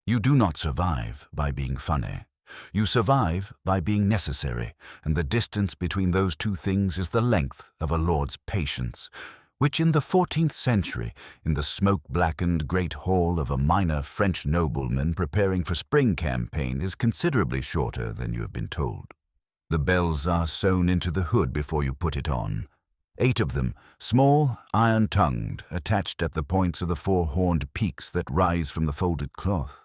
You do not survive by being funny. You survive by being necessary, and the distance between those two things is the length of a lord's patience, which in the 14th century, in the smoke-blackened great hall of a minor French nobleman preparing for spring campaign, is considerably shorter than you have been told. The bells are sewn into the hood before you put it on. 8 of them, small, iron-tongued, attached at the points of the 4 horned peaks that rise from the folded cloth.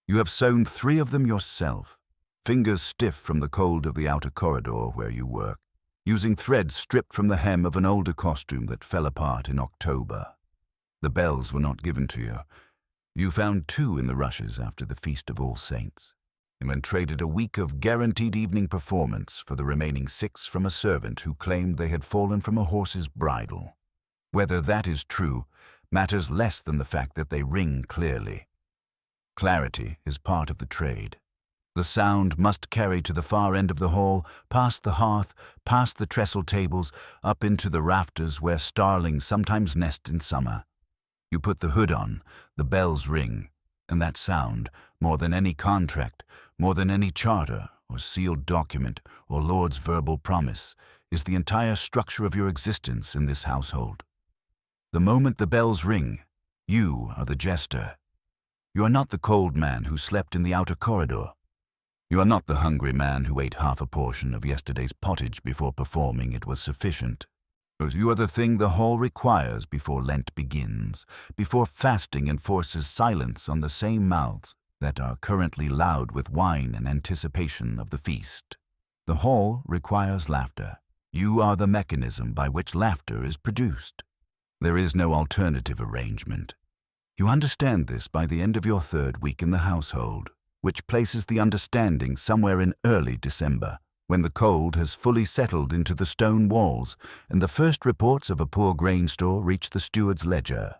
You have sewn 3 of them yourself, fingers stiff from the cold of the outer corridor where you work, using threads stripped from the hem of an older costume that fell apart in October. The bells were not given to you. You found 2 in the rushes after the Feast of All Saints, and then traded a week of guaranteed evening performance for the remaining 6 from a servant who claimed they had fallen from a horse's bridle. Whether that is true matters less than the fact that they ring clearly. Clarity is part of the trade. The sound must carry to the far end of the hall, past the hearth, past the trestle tables, up into the rafters where starlings sometimes nest in summer. You put the hood on, the bells ring, and that sound, more than any contract, more than any charter or sealed document or lord's verbal promise, is the entire structure of your existence in this household. The moment the bells ring, you are the jester. You are not the cold man who slept in the outer corridor. You are not the hungry man who ate half a portion of yesterday's pottage before performing it was sufficient. You are the thing the hall requires before Lent begins, before fasting enforces silence on the same mouths that are currently loud with wine in anticipation of the feast. The hall requires laughter. You are the mechanism by which laughter is produced. There is no alternative arrangement. You understand this by the end of your 3rd week in the household, which places the understanding somewhere in early December, when the cold has fully settled into the stone walls and the first reports of a poor grain store reach the steward's ledger.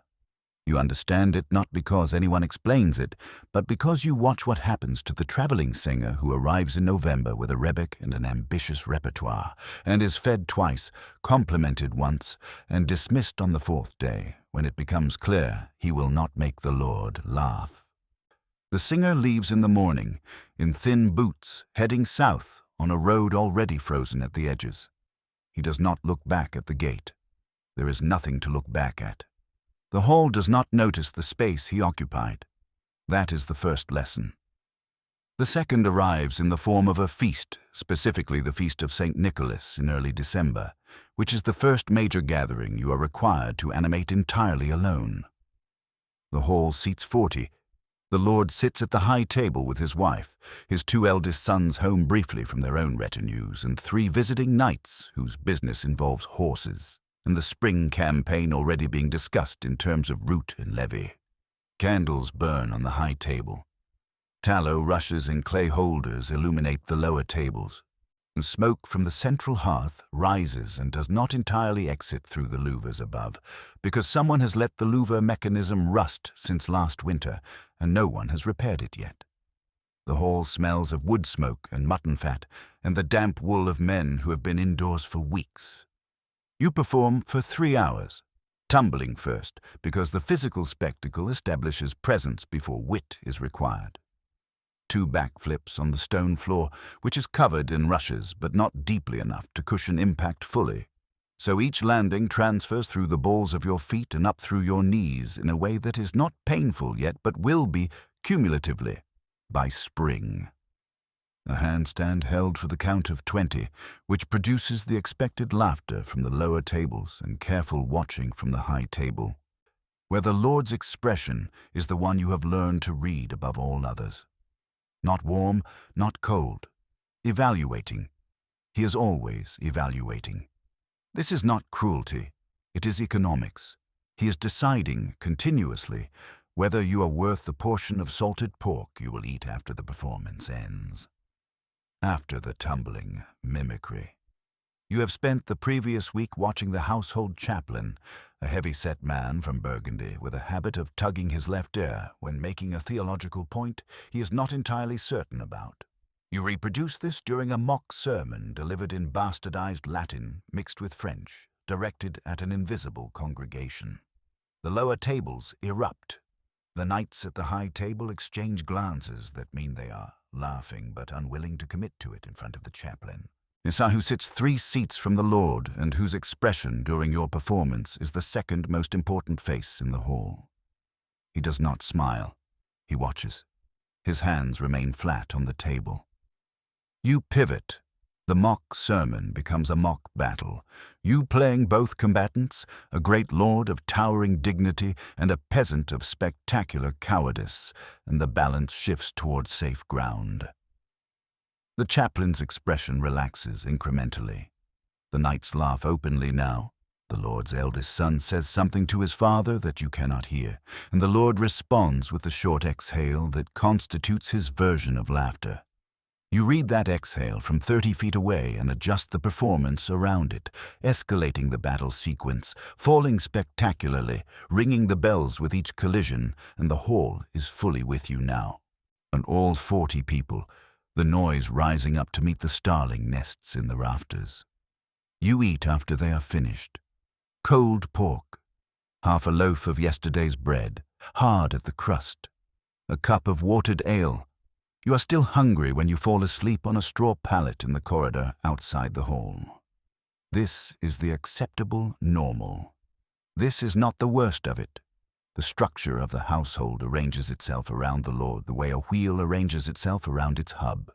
You understand it not because anyone explains it, but because you watch what happens to the traveling singer who arrives in November with a rebec and an ambitious repertoire, and is fed twice, complimented once, and dismissed on the 4th day, when it becomes clear he will not make the Lord laugh. The singer leaves in the morning, in thin boots, heading south on a road already frozen at the edges. He does not look back at the gate. There is nothing to look back at. The hall does not notice the space he occupied. That is the first lesson. The second arrives in the form of a feast, specifically the Feast of St. Nicholas in early December, which is the first major gathering you are required to animate entirely alone. The hall seats 40. The Lord sits at the high table with his wife, his 2 eldest sons home briefly from their own retinues, and 3 visiting knights whose business involves horses, and the spring campaign already being discussed in terms of route and levy. Candles burn on the high table. Tallow rushes in clay holders illuminate the lower tables, and smoke from the central hearth rises and does not entirely exit through the louvers above, because someone has let the louver mechanism rust since last winter, and no one has repaired it yet. The hall smells of wood smoke and mutton fat, and the damp wool of men who have been indoors for weeks. You perform for 3 hours, tumbling first, because the physical spectacle establishes presence before wit is required. 2 backflips on the stone floor, which is covered in rushes but not deeply enough to cushion impact fully. So each landing transfers through the balls of your feet and up through your knees in a way that is not painful yet but will be, cumulatively, by spring. A handstand held for the count of 20, which produces the expected laughter from the lower tables and careful watching from the high table, where the Lord's expression is the one you have learned to read above all others. Not warm, not cold. Evaluating. He is always evaluating. This is not cruelty. It is economics. He is deciding continuously whether you are worth the portion of salted pork you will eat after the performance ends. After the tumbling, mimicry. You have spent the previous week watching the household chaplain, a heavy-set man from Burgundy with a habit of tugging his left ear when making a theological point he is not entirely certain about. You reproduce this during a mock sermon delivered in bastardized Latin mixed with French, directed at an invisible congregation. The lower tables erupt. The knights at the high table exchange glances that mean they are laughing but unwilling to commit to it in front of the chaplain. Issa, who sits 3 seats from the Lord and whose expression during your performance is the second most important face in the hall. He does not smile. He watches. His hands remain flat on the table. You pivot. The mock sermon becomes a mock battle. You playing both combatants, a great lord of towering dignity and a peasant of spectacular cowardice, and the balance shifts towards safe ground. The chaplain's expression relaxes incrementally. The knights laugh openly now. The Lord's eldest son says something to his father that you cannot hear, and the Lord responds with the short exhale that constitutes his version of laughter. You read that exhale from 30 feet away and adjust the performance around it, escalating the battle sequence, falling spectacularly, ringing the bells with each collision, and the hall is fully with you now. And all 40 people, the noise rising up to meet the starling nests in the rafters. You eat after they are finished. Cold pork, half a loaf of yesterday's bread, hard at the crust, a cup of watered ale. You are still hungry when you fall asleep on a straw pallet in the corridor outside the hall. This is the acceptable normal. This is not the worst of it. The structure of the household arranges itself around the Lord the way a wheel arranges itself around its hub.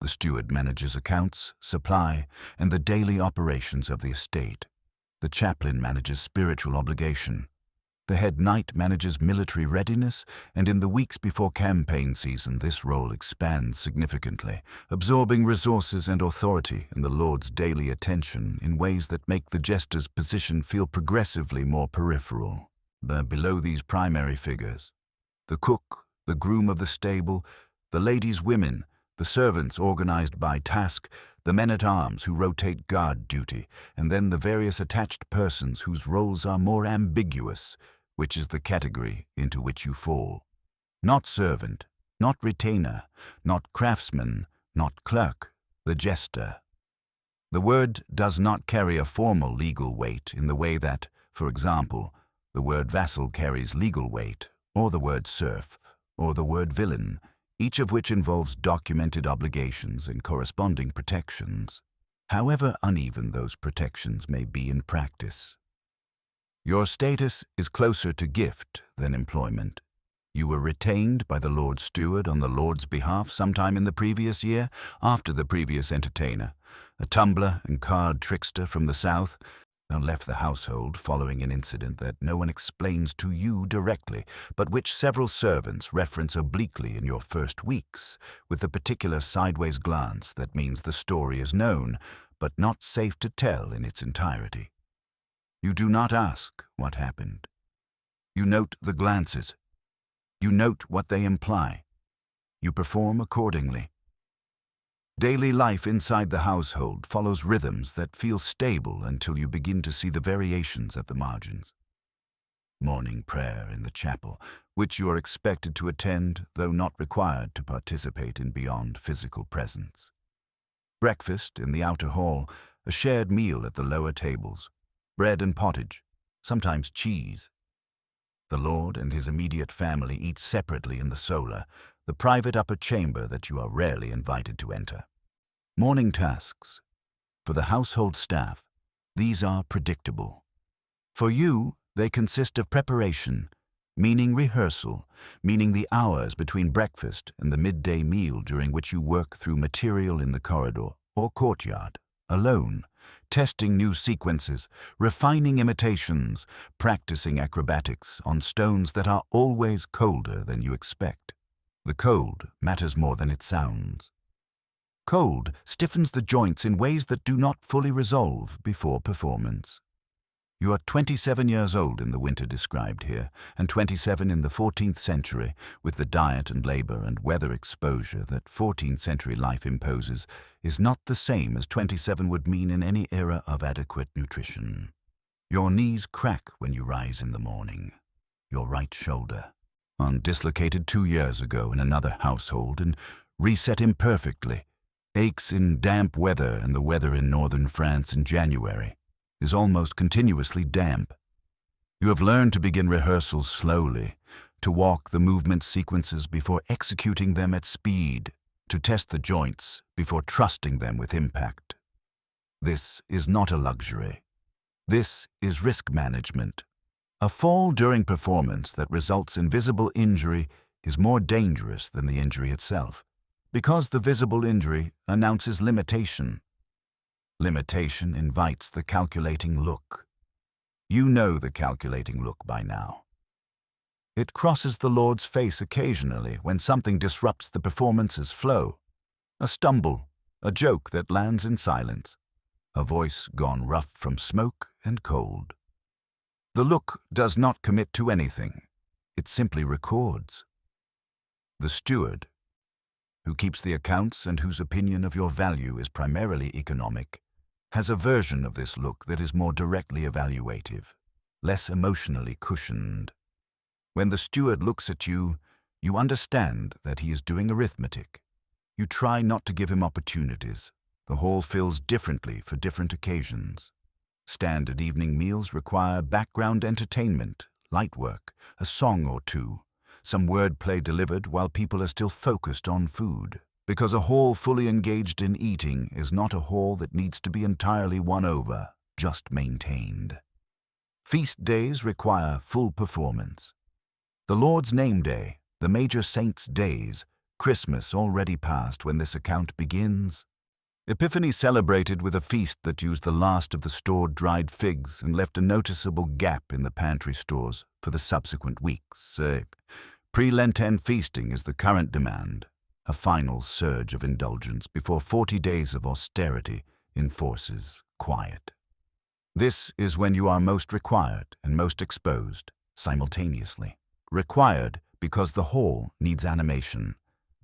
The steward manages accounts, supply, and the daily operations of the estate. The chaplain manages spiritual obligation. The head knight manages military readiness, and in the weeks before campaign season this role expands significantly, absorbing resources and authority and the Lord's daily attention in ways that make the jester's position feel progressively more peripheral. But below these primary figures, the cook, the groom of the stable, the ladies' women, the servants organized by task, the men-at-arms who rotate guard duty, and then the various attached persons whose roles are more ambiguous, which is the category into which you fall. Not servant, not retainer, not craftsman, not clerk, the jester. The word does not carry a formal legal weight in the way that, for example, the word vassal carries legal weight, or the word serf, or the word villain, each of which involves documented obligations and corresponding protections, however uneven those protections may be in practice. Your status is closer to gift than employment. You were retained by the Lord's steward on the Lord's behalf sometime in the previous year, after the previous entertainer, a tumbler and card trickster from the south, and left the household following an incident that no one explains to you directly, but which several servants reference obliquely in your first weeks, with the particular sideways glance that means the story is known, but not safe to tell in its entirety. You do not ask what happened. You note the glances. You note what they imply. You perform accordingly. Daily life inside the household follows rhythms that feel stable until you begin to see the variations at the margins. Morning prayer in the chapel, which you are expected to attend, though not required to participate in beyond physical presence. Breakfast in the outer hall, a shared meal at the lower tables. Bread and pottage, sometimes cheese. The Lord and his immediate family eat separately in the solar, the private upper chamber that you are rarely invited to enter. Morning tasks. For the household staff, these are predictable. For you, they consist of preparation, meaning rehearsal, meaning the hours between breakfast and the midday meal during which you work through material in the corridor or courtyard, alone, testing new sequences, refining imitations, practicing acrobatics on stones that are always colder than you expect. The cold matters more than it sounds. Cold stiffens the joints in ways that do not fully resolve before performance. You are 27 years old in the winter described here, and 27 in the 14th century, with the diet and labor and weather exposure that 14th century life imposes, is not the same as 27 would mean in any era of adequate nutrition. Your knees crack when you rise in the morning. Your right shoulder, dislocated 2 years ago in another household and reset imperfectly, aches in damp weather, and the weather in northern France in January is almost continuously damp. You have learned to begin rehearsals slowly, to walk the movement sequences before executing them at speed, to test the joints before trusting them with impact. This is not a luxury. This is risk management. A fall during performance that results in visible injury is more dangerous than the injury itself, because the visible injury announces limitation. Limitation invites the calculating look. You know the calculating look by now. It crosses the Lord's face occasionally when something disrupts the performance's flow. A stumble, a joke that lands in silence, a voice gone rough from smoke and cold. The look does not commit to anything. It simply records. The steward, who keeps the accounts and whose opinion of your value is primarily economic, has a version of this look that is more directly evaluative, less emotionally cushioned. When the steward looks at you, you understand that he is doing arithmetic. You try not to give him opportunities. The hall fills differently for different occasions. Standard evening meals require background entertainment, light work, a song or two, some wordplay delivered while people are still focused on food. Because a hall fully engaged in eating is not a hall that needs to be entirely won over, just maintained. Feast days require full performance. The Lord's name day, the major saints' days, Christmas already past when this account begins. Epiphany celebrated with a feast that used the last of the stored dried figs and left a noticeable gap in the pantry stores for the subsequent weeks. Pre-Lenten feasting is the current demand, a final surge of indulgence before 40 days of austerity enforces quiet. This is when you are most required and most exposed simultaneously. Required because the hall needs animation.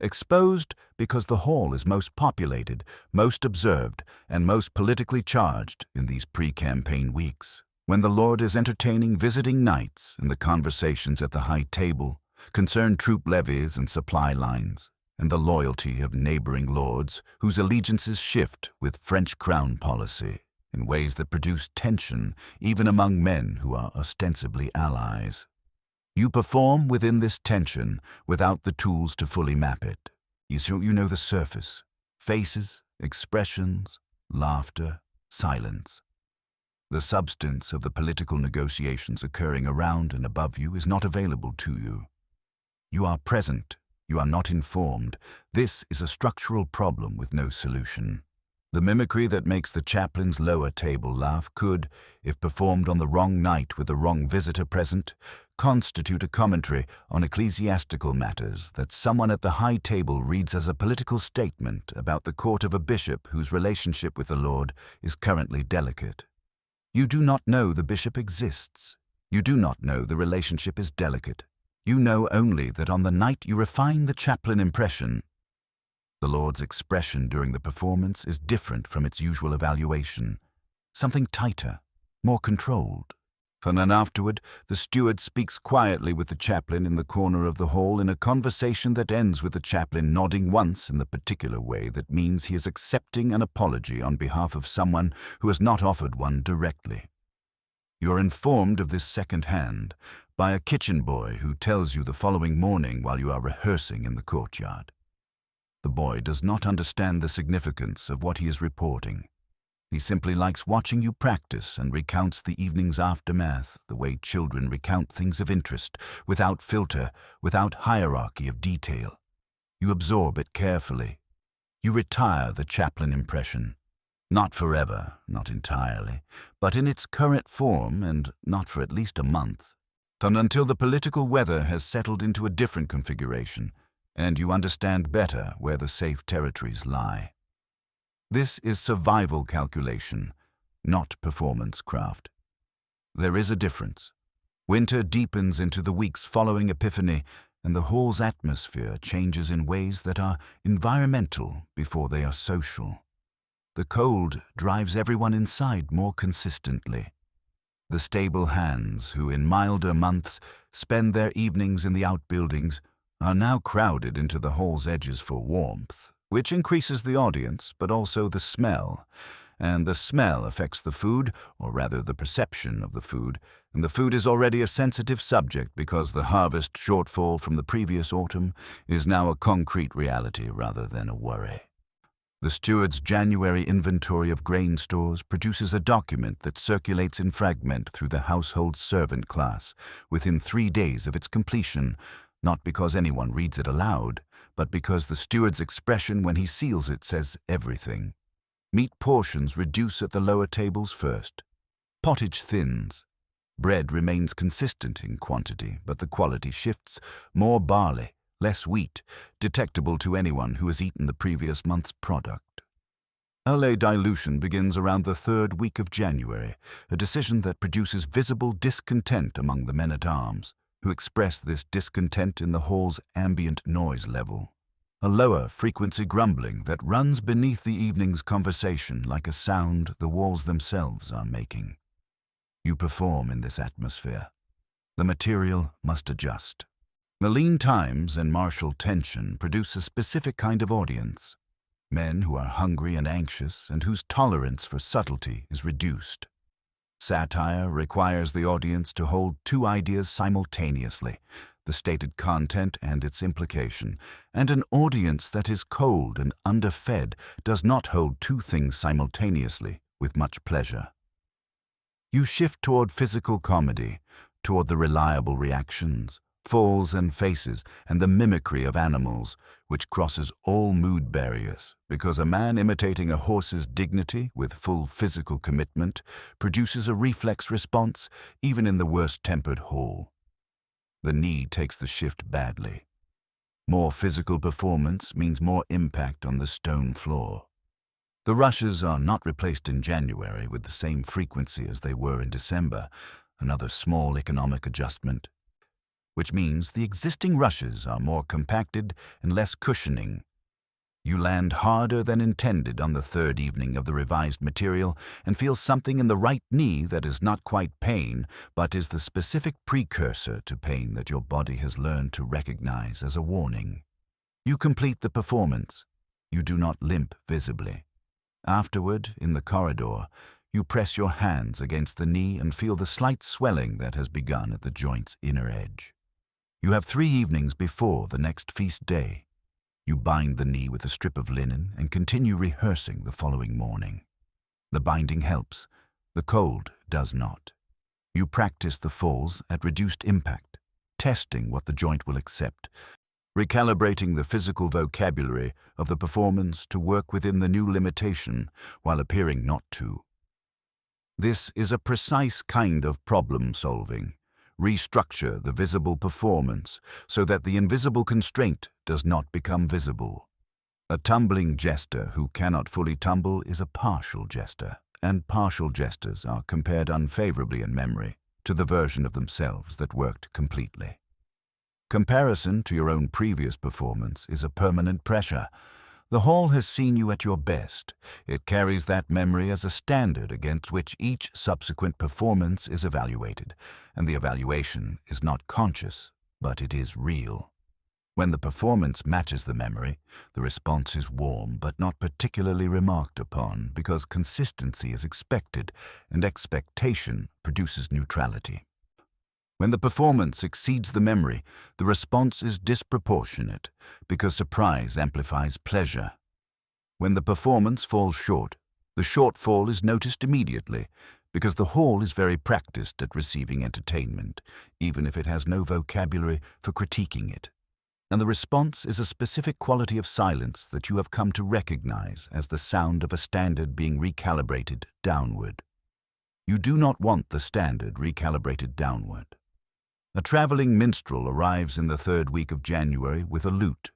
Exposed because the hall is most populated, most observed, and most politically charged in these pre-campaign weeks, when the Lord is entertaining visiting knights and the conversations at the high table concern troop levies and supply lines, and the loyalty of neighboring lords whose allegiances shift with French crown policy in ways that produce tension even among men who are ostensibly allies. You perform within this tension without the tools to fully map it. You know the surface, faces, expressions, laughter, silence. The substance of the political negotiations occurring around and above you is not available to you. You are present, you are not informed. This is a structural problem with no solution. The mimicry that makes the chaplain's lower table laugh could, if performed on the wrong night with the wrong visitor present, constitute a commentary on ecclesiastical matters that someone at the high table reads as a political statement about the court of a bishop whose relationship with the Lord is currently delicate. You do not know the bishop exists. You do not know the relationship is delicate. You know only that on the night you refine the chaplain impression, the Lord's expression during the performance is different from its usual evaluation, something tighter, more controlled. And then afterward, the steward speaks quietly with the chaplain in the corner of the hall in a conversation that ends with the chaplain nodding once in the particular way that means he is accepting an apology on behalf of someone who has not offered one directly. You are informed of this second-hand by a kitchen boy who tells you the following morning while you are rehearsing in the courtyard. The boy does not understand the significance of what he is reporting. He simply likes watching you practice and recounts the evening's aftermath the way children recount things of interest, without filter, without hierarchy of detail. You absorb it carefully. You retire the chaplain impression. Not forever, not entirely, but in its current form and not for at least a month. And until the political weather has settled into a different configuration, and you understand better where the safe territories lie. This is survival calculation, not performance craft. There is a difference. Winter deepens into the weeks following Epiphany, and the hall's atmosphere changes in ways that are environmental before they are social. The cold drives everyone inside more consistently. The stable hands who in milder months spend their evenings in the outbuildings are now crowded into the hall's edges for warmth, which increases the audience but also the smell, and the smell affects the food, or rather the perception of the food, and the food is already a sensitive subject because the harvest shortfall from the previous autumn is now a concrete reality rather than a worry. The steward's January inventory of grain stores produces a document that circulates in fragment through the household servant class within 3 days of its completion, not because anyone reads it aloud, but because the steward's expression when he seals it says everything. Meat portions reduce at the lower tables first. Pottage thins. Bread remains consistent in quantity, but the quality shifts. More barley, less wheat, detectable to anyone who has eaten the previous month's product. Early dilution begins around the 3rd week of January, a decision that produces visible discontent among the men-at-arms, who express this discontent in the hall's ambient noise level. A lower frequency grumbling that runs beneath the evening's conversation like a sound the walls themselves are making. You perform in this atmosphere. The material must adjust. The lean times and martial tension produce a specific kind of audience. Men who are hungry and anxious and whose tolerance for subtlety is reduced. Satire requires the audience to hold 2 ideas simultaneously, the stated content and its implication, and an audience that is cold and underfed does not hold 2 things simultaneously with much pleasure. You shift toward physical comedy, toward the reliable reactions, falls and faces, and the mimicry of animals, which crosses all mood barriers, because a man imitating a horse's dignity with full physical commitment produces a reflex response even in the worst-tempered hall. The knee takes the shift badly. More physical performance means more impact on the stone floor. The rushes are not replaced in January with the same frequency as they were in December, another small economic adjustment, which means the existing rushes are more compacted and less cushioning. You land harder than intended on the 3rd evening of the revised material and feel something in the right knee that is not quite pain, but is the specific precursor to pain that your body has learned to recognize as a warning. You complete the performance. You do not limp visibly. Afterward, in the corridor, you press your hands against the knee and feel the slight swelling that has begun at the joint's inner edge. You have 3 evenings before the next feast day. You bind the knee with a strip of linen and continue rehearsing the following morning. The binding helps. The cold does not. You practice the falls at reduced impact, testing what the joint will accept, recalibrating the physical vocabulary of the performance to work within the new limitation while appearing not to. This is a precise kind of problem-solving. Restructure the visible performance so that the invisible constraint does not become visible. A tumbling jester who cannot fully tumble is a partial jester, and partial jesters are compared unfavorably in memory to the version of themselves that worked completely. Comparison to your own previous performance is a permanent pressure. The hall has seen you at your best. It carries that memory as a standard against which each subsequent performance is evaluated, and the evaluation is not conscious, but it is real. When the performance matches the memory, the response is warm but not particularly remarked upon because consistency is expected and expectation produces neutrality. When the performance exceeds the memory, the response is disproportionate because surprise amplifies pleasure. When the performance falls short, the shortfall is noticed immediately because the hall is very practiced at receiving entertainment, even if it has no vocabulary for critiquing it. And the response is a specific quality of silence that you have come to recognize as the sound of a standard being recalibrated downward. You do not want the standard recalibrated downward. A traveling minstrel arrives in the 3rd week of January with a lute,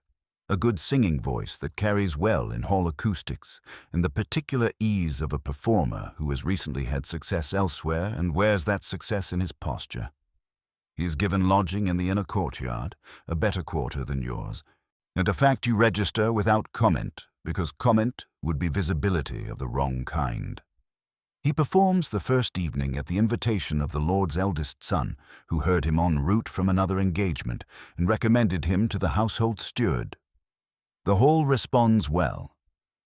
a good singing voice that carries well in hall acoustics, and the particular ease of a performer who has recently had success elsewhere and wears that success in his posture. He is given lodging in the inner courtyard, a better quarter than yours, and a fact you register without comment, because comment would be visibility of the wrong kind. He performs the first evening at the invitation of the Lord's eldest son, who heard him en route from another engagement and recommended him to the household steward. The hall responds well.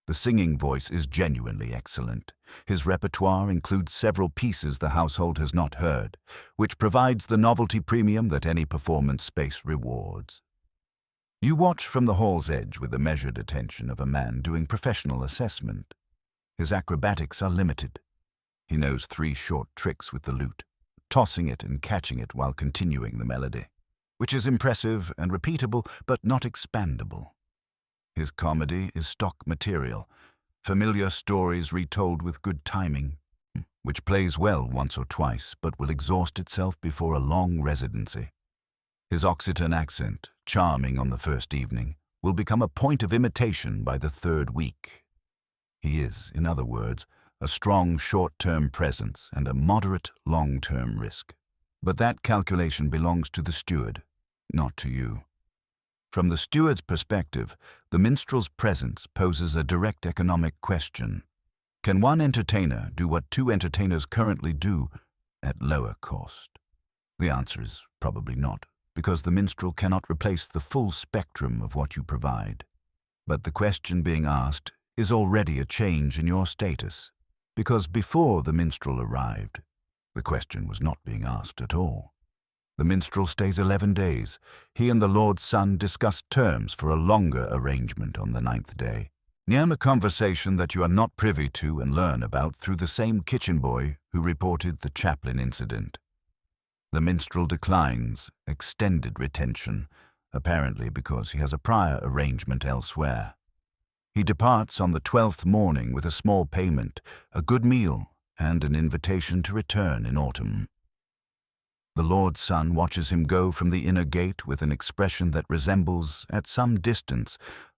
The The singing voice is genuinely excellent. His repertoire includes several pieces the household has not heard, which provides the novelty premium that any performance space rewards. You watch from the hall's edge with the measured attention of a man doing professional assessment. His acrobatics are limited. He knows 3 short tricks with the lute, tossing it and catching it while continuing the melody, which is impressive and repeatable but not expandable. His comedy is stock material, familiar stories retold with good timing, which plays well once or twice but will exhaust itself before a long residency. His Occitan accent, charming on the first evening, will become a point of imitation by the 3rd week. He is, in other words, a strong short-term presence and a moderate long-term risk. But that calculation belongs to the steward, not to you. From the steward's perspective, the minstrel's presence poses a direct economic question. Can one entertainer do what 2 entertainers currently do at lower cost? The answer is probably not, because the minstrel cannot replace the full spectrum of what you provide. But the question being asked is already a change in your status, because before the minstrel arrived, the question was not being asked at all. The minstrel stays 11 days. He and the Lord's son discuss terms for a longer arrangement on the 9th day. Near a conversation that you are not privy to and learn about through the same kitchen boy who reported the chaplain incident. The minstrel declines extended retention, apparently because he has a prior arrangement elsewhere. He departs on the 12th morning with a small payment, a good meal, and an invitation to return in autumn. The Lord's son watches him go from the inner gate with an expression that resembles, at some distance,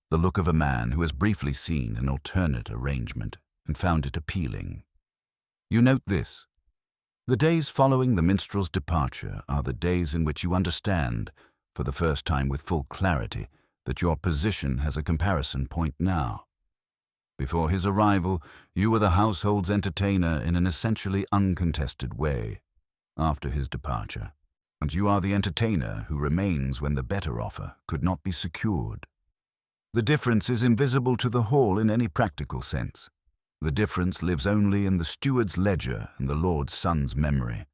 the look of a man who has briefly seen an alternate arrangement and found it appealing. You note this. The days following the minstrel's departure are the days in which you understand, for the first time with full clarity, that your position has a comparison point now. Before his arrival, you were the household's entertainer in an essentially uncontested way. After his departure, and you are the entertainer who remains when the better offer could not be secured. The difference is invisible to the hall in any practical sense. The difference lives only in the steward's ledger and the Lord's son's memory,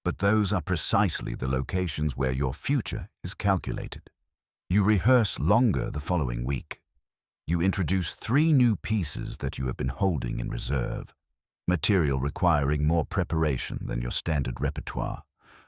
but those are precisely the locations where your future is calculated. You rehearse longer the following week. You introduce 3 new pieces that you have been holding in reserve. Material requiring more preparation than your standard repertoire,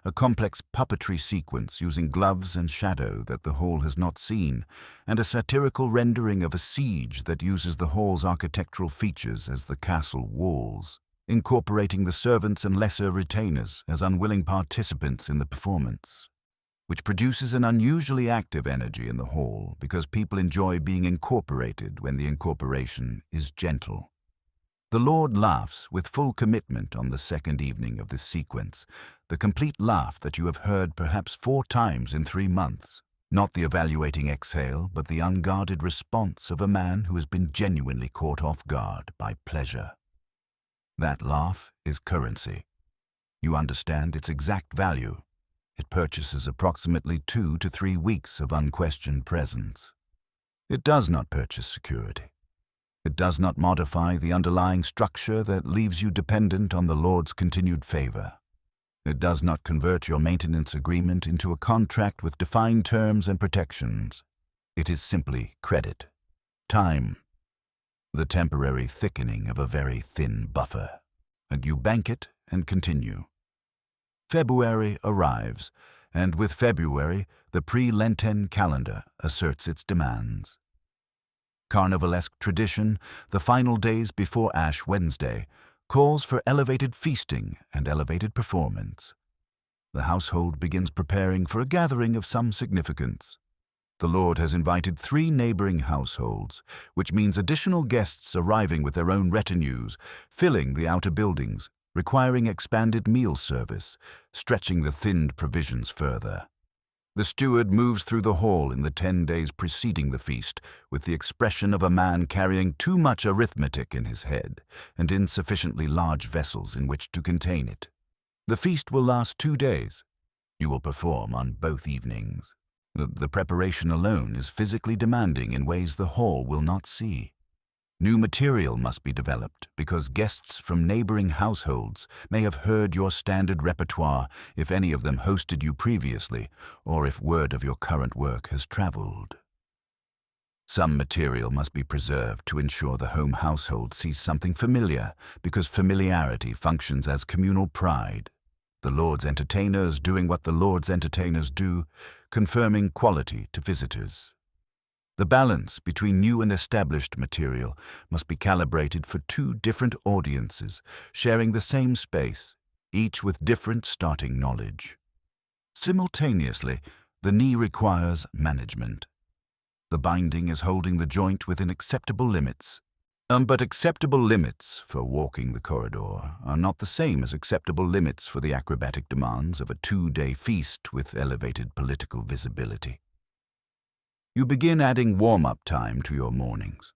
a complex puppetry sequence using gloves and shadow that the hall has not seen, and a satirical rendering of a siege that uses the hall's architectural features as the castle walls, incorporating the servants and lesser retainers as unwilling participants in the performance, which produces an unusually active energy in the hall because people enjoy being incorporated when the incorporation is gentle. The Lord laughs with full commitment on the 2nd evening of this sequence, the complete laugh that you have heard perhaps 4 times in 3 months, not the evaluating exhale, but the unguarded response of a man who has been genuinely caught off guard by pleasure. That laugh is currency. You understand its exact value. It purchases approximately 2 to 3 weeks of unquestioned presence. It does not purchase security. It does not modify the underlying structure that leaves you dependent on the Lord's continued favor. It does not convert your maintenance agreement into a contract with defined terms and protections. It is simply credit, time, the temporary thickening of a very thin buffer, and you bank it and continue. February arrives, and with February, the pre-Lenten calendar asserts its demands. Carnivalesque tradition, the final days before Ash Wednesday, calls for elevated feasting and elevated performance. The household begins preparing for a gathering of some significance. The Lord has invited 3 neighboring households, which means additional guests arriving with their own retinues, filling the outer buildings, requiring expanded meal service, stretching the thinned provisions further. The steward moves through the hall in the 10 days preceding the feast with the expression of a man carrying too much arithmetic in his head and insufficiently large vessels in which to contain it. The feast will last 2 days. You will perform on both evenings. The preparation alone is physically demanding in ways the hall will not see. New material must be developed because guests from neighboring households may have heard your standard repertoire if any of them hosted you previously or if word of your current work has traveled. Some material must be preserved to ensure the home household sees something familiar because familiarity functions as communal pride. The Lord's entertainers doing what the Lord's entertainers do, confirming quality to visitors. The balance between new and established material must be calibrated for two different audiences, sharing the same space, each with different starting knowledge. Simultaneously, the knee requires management. The binding is holding the joint within acceptable limits. But acceptable limits for walking the corridor are not the same as acceptable limits for the acrobatic demands of a 2-day feast with elevated political visibility. You begin adding warm-up time to your mornings,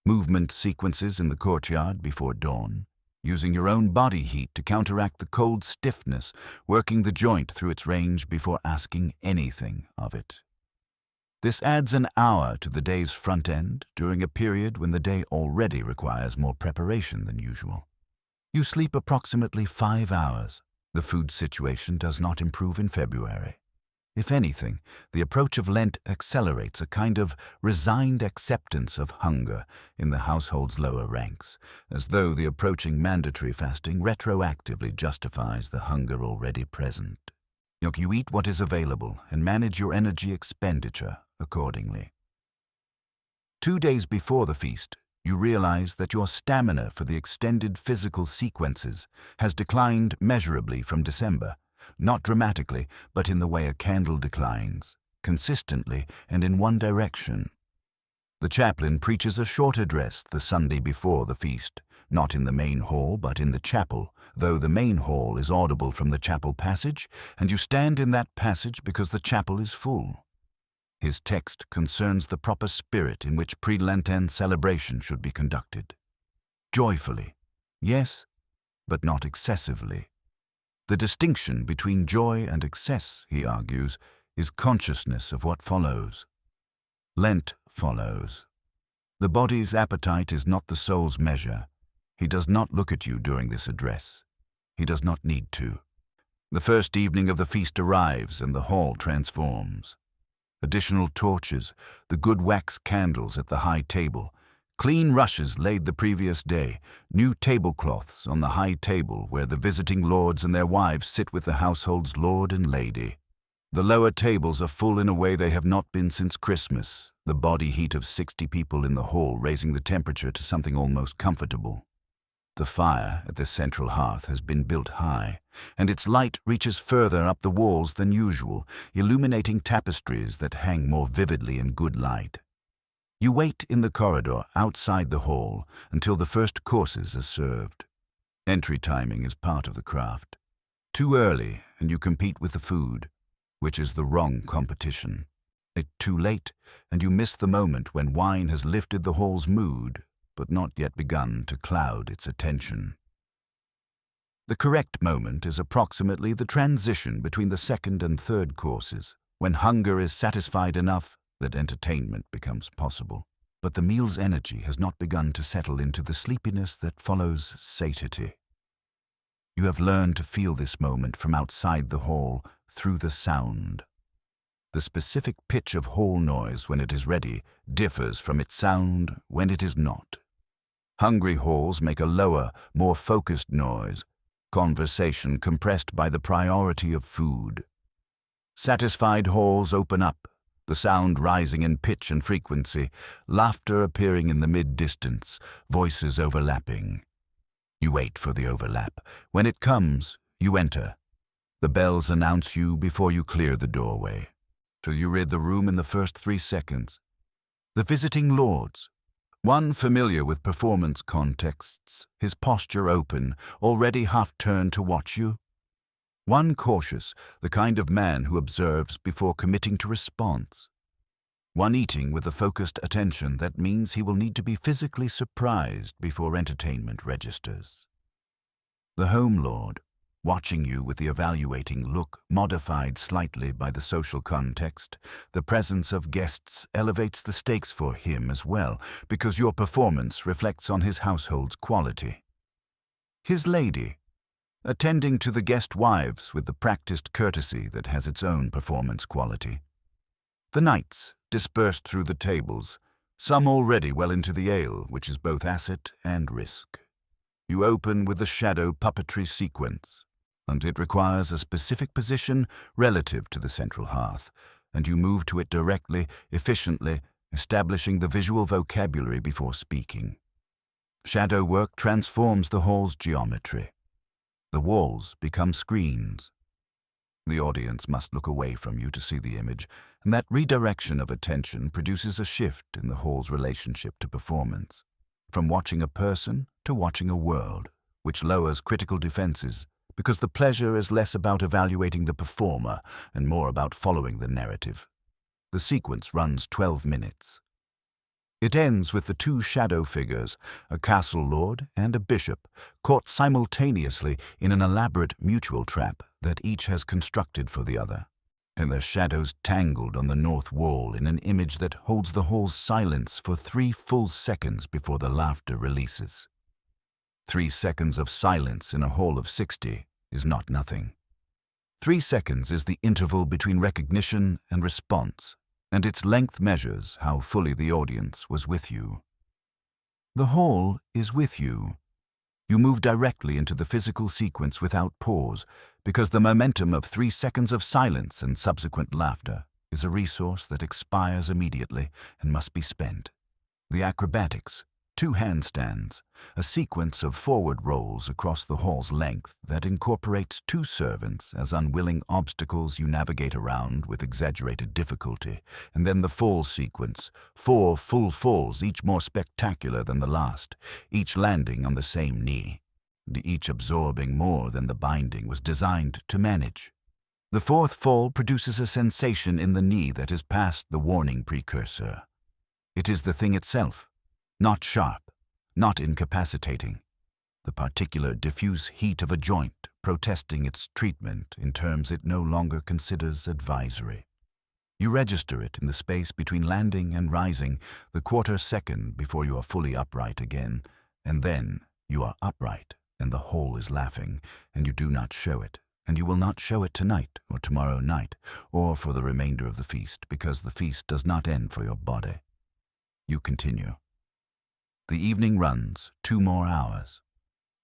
movement sequences in the courtyard before dawn, using your own body heat to counteract the cold stiffness, working the joint through its range before asking anything of it. This adds an hour to the day's front end during a period when the day already requires more preparation than usual. You sleep approximately 5 hours. The food situation does not improve in February. If anything, the approach of Lent accelerates a kind of resigned acceptance of hunger in the household's lower ranks, as though the approaching mandatory fasting retroactively justifies the hunger already present. You eat what is available and manage your energy expenditure accordingly. 2 days before the feast, you realize that your stamina for the extended physical sequences has declined measurably from December. Not dramatically, but in the way a candle declines, consistently and in one direction. The chaplain preaches a short address the Sunday before the feast, not in the main hall but in the chapel, though the main hall is audible from the chapel passage, and you stand in that passage because the chapel is full. His text concerns the proper spirit in which pre-Lenten celebration should be conducted. Joyfully, yes, but not excessively. The distinction between joy and excess, he argues, is consciousness of what follows. Lent follows. The body's appetite is not the soul's measure. He does not look at you during this address. He does not need to. The first evening of the feast arrives and the hall transforms. Additional torches, the good wax candles at the high table, clean rushes laid the previous day, new tablecloths on the high table where the visiting lords and their wives sit with the household's lord and lady. The lower tables are full in a way they have not been since Christmas, the body heat of 60 people in the hall raising the temperature to something almost comfortable. The fire at the central hearth has been built high, and its light reaches further up the walls than usual, illuminating tapestries that hang more vividly in good light. You wait in the corridor outside the hall until the first courses are served. Entry timing is part of the craft. Too early and you compete with the food, which is the wrong competition. Too late and you miss the moment when wine has lifted the hall's mood, but not yet begun to cloud its attention. The correct moment is approximately the transition between the second and third courses, when hunger is satisfied enough that entertainment becomes possible. But the meal's energy has not begun to settle into the sleepiness that follows satiety. You have learned to feel this moment from outside the hall through the sound. The specific pitch of hall noise when it is ready differs from its sound when it is not. Hungry halls make a lower, more focused noise, conversation compressed by the priority of food. Satisfied halls open up, the sound rising in pitch and frequency, laughter appearing in the mid-distance, voices overlapping. You wait for the overlap. When it comes, you enter. The bells announce you before you clear the doorway, till you rid the room in the first 3 seconds. The visiting lords, one familiar with performance contexts, his posture open, already half-turned to watch you. One cautious, the kind of man who observes before committing to response. One eating with a focused attention that means he will need to be physically surprised before entertainment registers. The home lord, watching you with the evaluating look modified slightly by the social context. The presence of guests elevates the stakes for him as well, because your performance reflects on his household's quality. His lady, attending to the guest wives with the practiced courtesy that has its own performance quality. The knights, dispersed through the tables, some already well into the ale, which is both asset and risk. You open with the shadow puppetry sequence, and it requires a specific position relative to the central hearth, and you move to it directly, efficiently, establishing the visual vocabulary before speaking. Shadow work transforms the hall's geometry. The walls become screens. The audience must look away from you to see the image, and that redirection of attention produces a shift in the hall's relationship to performance, from watching a person to watching a world, which lowers critical defenses, because the pleasure is less about evaluating the performer and more about following the narrative. The sequence runs 12 minutes. It ends with the two shadow figures, a castle lord and a bishop, caught simultaneously in an elaborate mutual trap that each has constructed for the other, and their shadows tangled on the north wall in an image that holds the hall's silence for 3 full seconds before the laughter releases. 3 seconds of silence in a hall of 60 is not nothing. 3 seconds is the interval between recognition and response, and its length measures how fully the audience was with you. The hall is with you. You move directly into the physical sequence without pause, because the momentum of 3 seconds of silence and subsequent laughter is a resource that expires immediately and must be spent. The acrobatics, 2 handstands, a sequence of forward rolls across the hall's length that incorporates 2 servants as unwilling obstacles you navigate around with exaggerated difficulty, and then the fall sequence, 4 full falls, each more spectacular than the last, each landing on the same knee, and each absorbing more than the binding was designed to manage. The 4th fall produces a sensation in the knee that is past the warning precursor. It is the thing itself. Not sharp, not incapacitating. The particular diffuse heat of a joint protesting its treatment in terms it no longer considers advisory. You register it in the space between landing and rising, the quarter second before you are fully upright again, and then you are upright and the hall is laughing, and you do not show it, and you will not show it tonight or tomorrow night, or for the remainder of the feast, because the feast does not end for your body. You continue. The evening runs 2 more hours.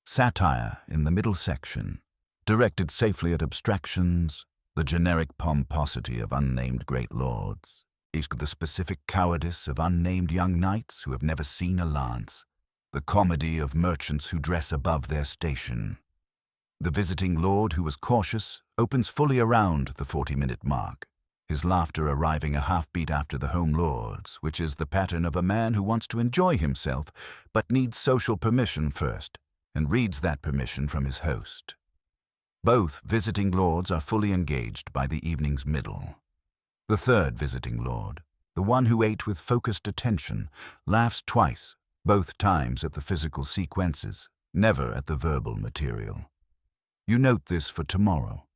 Satire in the middle section, directed safely at abstractions, the generic pomposity of unnamed great lords, the specific cowardice of unnamed young knights who have never seen a lance, the comedy of merchants who dress above their station. The visiting lord who was cautious opens fully around the 40-minute mark, his laughter arriving a half-beat after the home lord's, which is the pattern of a man who wants to enjoy himself but needs social permission first, and reads that permission from his host. Both visiting lords are fully engaged by the evening's middle. The 3rd visiting lord, the one who ate with focused attention, laughs twice, both times at the physical sequences, never at the verbal material. You note this for tomorrow.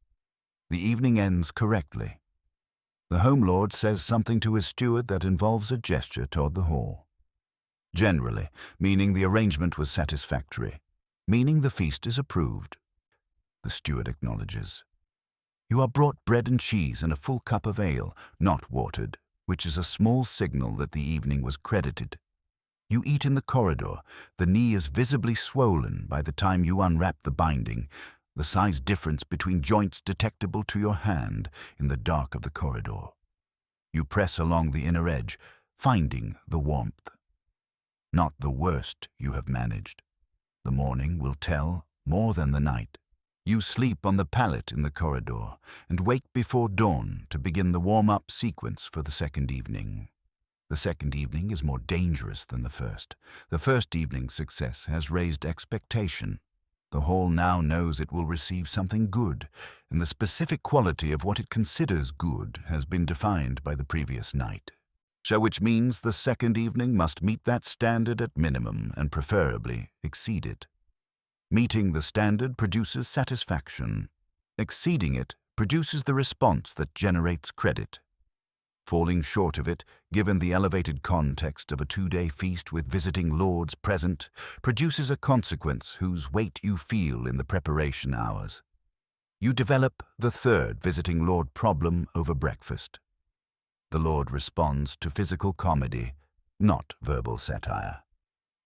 The evening ends correctly. The home lord says something to his steward that involves a gesture toward the hall. Generally, meaning the arrangement was satisfactory, meaning the feast is approved. The steward acknowledges. You are brought bread and cheese and a full cup of ale, not watered, which is a small signal that the evening was credited. You eat in the corridor. The knee is visibly swollen by the time you unwrap the binding, the size difference between joints detectable to your hand in the dark of the corridor. You press along the inner edge, finding the warmth. Not the worst you have managed. The morning will tell more than the night. You sleep on the pallet in the corridor and wake before dawn to begin the warm-up sequence for the 2nd evening. The 2nd evening is more dangerous than the first. The first evening's success has raised expectation. The hall now knows it will receive something good, and the specific quality of what it considers good has been defined by the previous night. Which means the 2nd evening must meet that standard at minimum and preferably exceed it. Meeting the standard produces satisfaction. Exceeding it produces the response that generates credit. Falling short of it, given the elevated context of a 2-day feast with visiting lords present, produces a consequence whose weight you feel in the preparation hours. You develop the third visiting lord problem over breakfast. The lord responds to physical comedy, not verbal satire.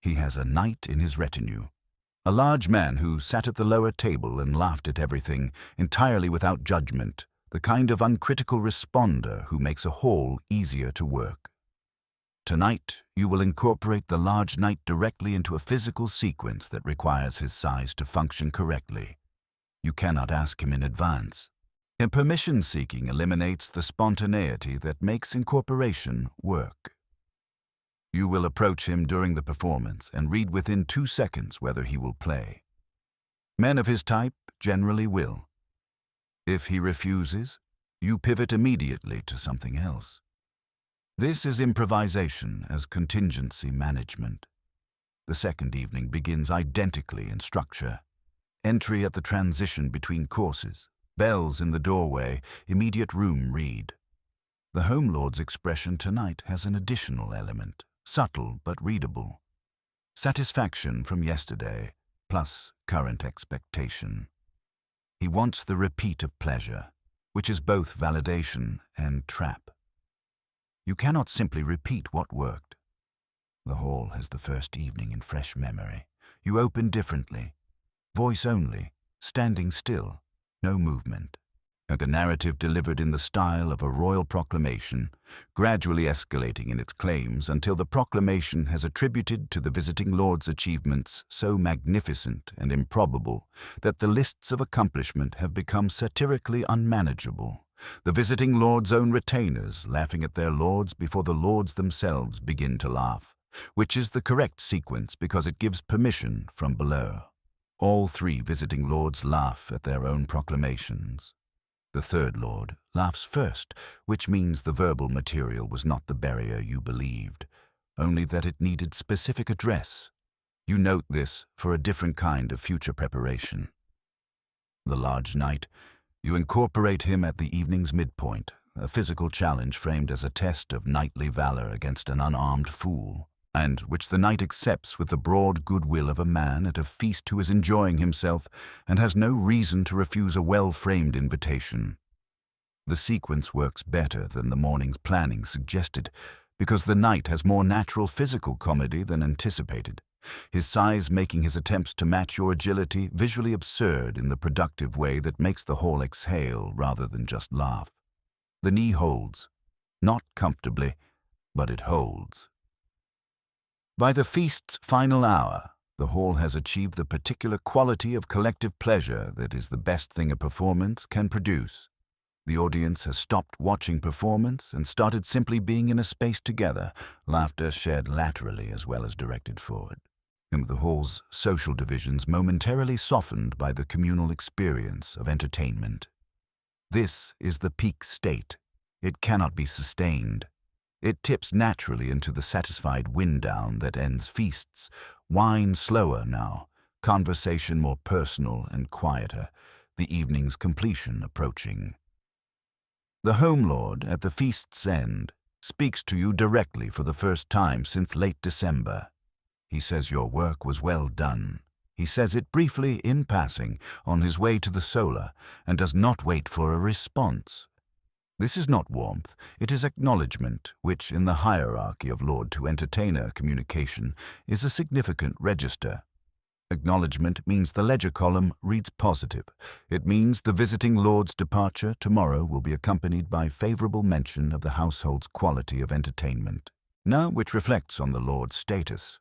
He has a knight in his retinue, a large man who sat at the lower table and laughed at everything, entirely without judgment, the kind of uncritical responder who makes a hall easier to work. Tonight, you will incorporate the large knight directly into a physical sequence that requires his size to function correctly. You cannot ask him in advance. And permission-seeking eliminates the spontaneity that makes incorporation work. You will approach him during the performance and read within 2 seconds whether he will play. Men of his type generally will. If he refuses, you pivot immediately to something else. This is improvisation as contingency management. The second evening begins identically in structure. Entry at the transition between courses, bells in the doorway, immediate room read. The Home Lord's expression tonight has an additional element, subtle but readable. Satisfaction from yesterday, plus current expectation. He wants the repeat of pleasure, which is both validation and trap. You cannot simply repeat what worked. The hall has the first evening in fresh memory. You open differently. Voice only, standing still, no movement, and a narrative delivered in the style of a royal proclamation, gradually escalating in its claims until the proclamation has attributed to the visiting lord's achievements so magnificent and improbable that the lists of accomplishment have become satirically unmanageable, the visiting lord's own retainers laughing at their lords before the lords themselves begin to laugh, which is the correct sequence because it gives permission from below. All 3 visiting lords laugh at their own proclamations. The third lord laughs first, which means the verbal material was not the barrier you believed, only that it needed specific address. You note this for a different kind of future preparation. The large knight, you incorporate him at the evening's midpoint, a physical challenge framed as a test of knightly valor against an unarmed fool, and which the knight accepts with the broad goodwill of a man at a feast who is enjoying himself and has no reason to refuse a well-framed invitation. The sequence works better than the morning's planning suggested, because the knight has more natural physical comedy than anticipated, his size making his attempts to match your agility visually absurd in the productive way that makes the hall exhale rather than just laugh. The knee holds, not comfortably, but it holds. By the feast's final hour, the hall has achieved the particular quality of collective pleasure that is the best thing a performance can produce. The audience has stopped watching performance and started simply being in a space together, laughter shared laterally as well as directed forward, and the hall's social divisions momentarily softened by the communal experience of entertainment. This is the peak state. It cannot be sustained. It tips naturally into the satisfied wind-down that ends feasts, wine slower now, conversation more personal and quieter, the evening's completion approaching. The Home Lord, at the feast's end, speaks to you directly for the first time since late December. He says your work was well done. He says it briefly in passing on his way to the solar and does not wait for a response. This is not warmth, it is acknowledgement, which in the hierarchy of lord to entertainer communication is a significant register. Acknowledgement means the ledger column reads positive. It means the visiting lord's departure tomorrow will be accompanied by favorable mention of the household's quality of entertainment, now which reflects on the lord's status.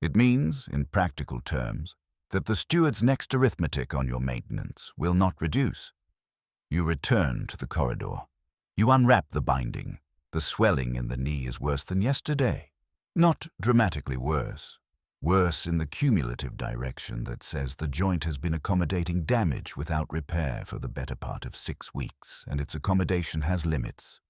It means, in practical terms, that the steward's next arithmetic on your maintenance will not reduce. You return to the corridor. You unwrap the binding. The swelling in the knee is worse than yesterday. Not dramatically worse. Worse in the cumulative direction that says the joint has been accommodating damage without repair for the better part of 6 weeks, and its accommodation has limits.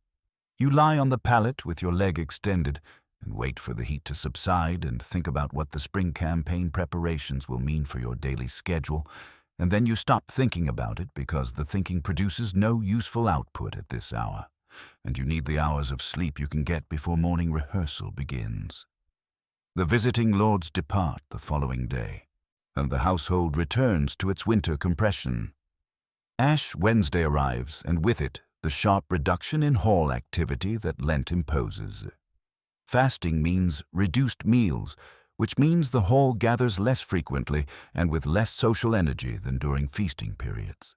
You lie on the pallet with your leg extended, and wait for the heat to subside and think about what the spring campaign preparations will mean for your daily schedule, and then you stop thinking about it because the thinking produces no useful output at this hour, and you need the hours of sleep you can get before morning rehearsal begins. The visiting lords depart the following day, and the household returns to its winter compression. Ash Wednesday arrives, and with it, the sharp reduction in hall activity that Lent imposes. Fasting means reduced meals, which means the hall gathers less frequently and with less social energy than during feasting periods.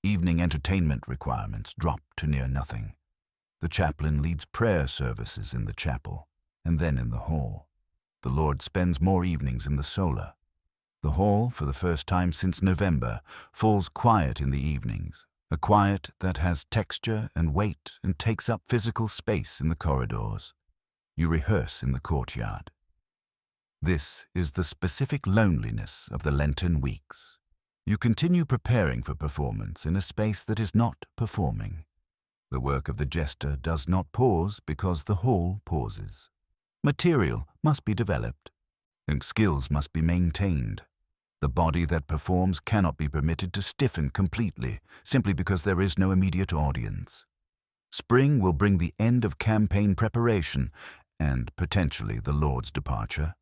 Evening entertainment requirements drop to near nothing. The chaplain leads prayer services in the chapel, and then in the hall. The Lord spends more evenings in the sola. The hall, for the first time since November, falls quiet in the evenings, a quiet that has texture and weight and takes up physical space in the corridors. You rehearse in the courtyard. This is the specific loneliness of the Lenten weeks. You continue preparing for performance in a space that is not performing. The work of the jester does not pause because the hall pauses. Material must be developed, and skills must be maintained. The body that performs cannot be permitted to stiffen completely simply because there is no immediate audience. Spring will bring the end of campaign preparation and potentially the Lord's departure,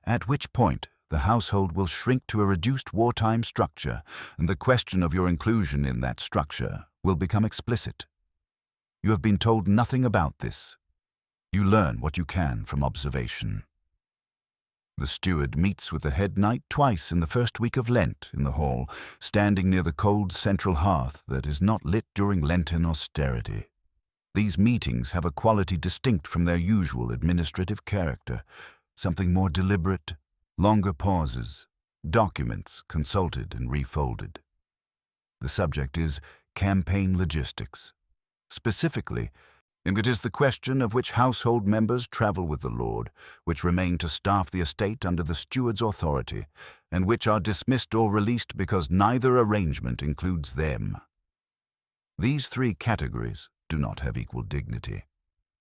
at which point the household will shrink to a reduced wartime structure, and the question of your inclusion in that structure will become explicit. You have been told nothing about this. You learn what you can from observation. The steward meets with the head knight twice in the first week of Lent in the hall, standing near the cold central hearth that is not lit during Lenten austerity. These meetings have a quality distinct from their usual administrative character, something more deliberate, longer pauses, documents consulted and refolded. The subject is campaign logistics. Specifically, it is the question of which household members travel with the Lord, which remain to staff the estate under the steward's authority, and which are dismissed or released because neither arrangement includes them. These three categories do not have equal dignity.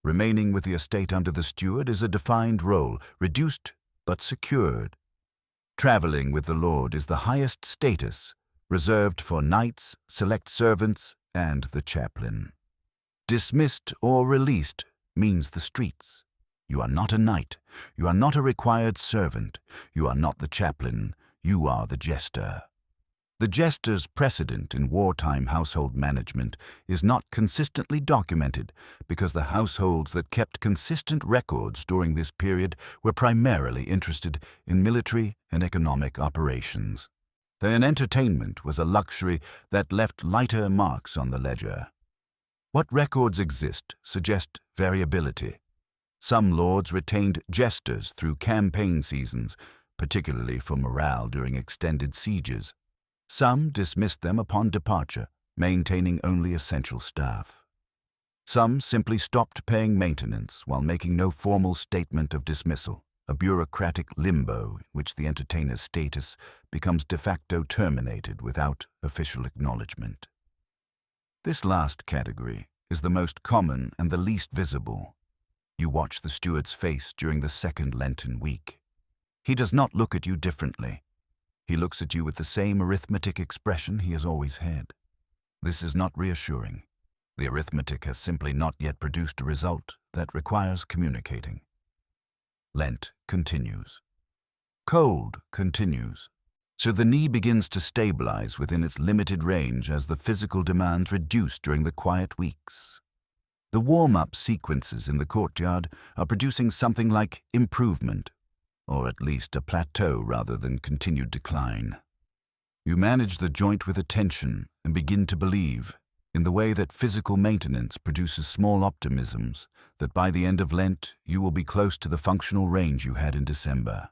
Remaining with the estate under the steward is a defined role, reduced but secured. Traveling with the Lord is the highest status, reserved for knights, select servants, and the chaplain. Dismissed or released means the streets. You are not a knight. You are not a required servant. You are not the chaplain. You are the jester. The jester's precedent in wartime household management is not consistently documented because the households that kept consistent records during this period were primarily interested in military and economic operations. An entertainment was a luxury that left lighter marks on the ledger. What records exist suggest variability. Some lords retained jesters through campaign seasons, particularly for morale during extended sieges. Some dismissed them upon departure, maintaining only essential staff. Some simply stopped paying maintenance while making no formal statement of dismissal, a bureaucratic limbo in which the entertainer's status becomes de facto terminated without official acknowledgement. This last category is the most common and the least visible. You watch the steward's face during the second Lenten week. He does not look at you differently. He looks at you with the same arithmetic expression he has always had. This is not reassuring. The arithmetic has simply not yet produced a result that requires communicating. Lent continues. Cold continues. So the knee begins to stabilize within its limited range as the physical demands reduce during the quiet weeks. The warm-up sequences in the courtyard are producing something like improvement, or at least a plateau rather than continued decline. You manage the joint with attention and begin to believe, in the way that physical maintenance produces small optimisms, that by the end of Lent you will be close to the functional range you had in December.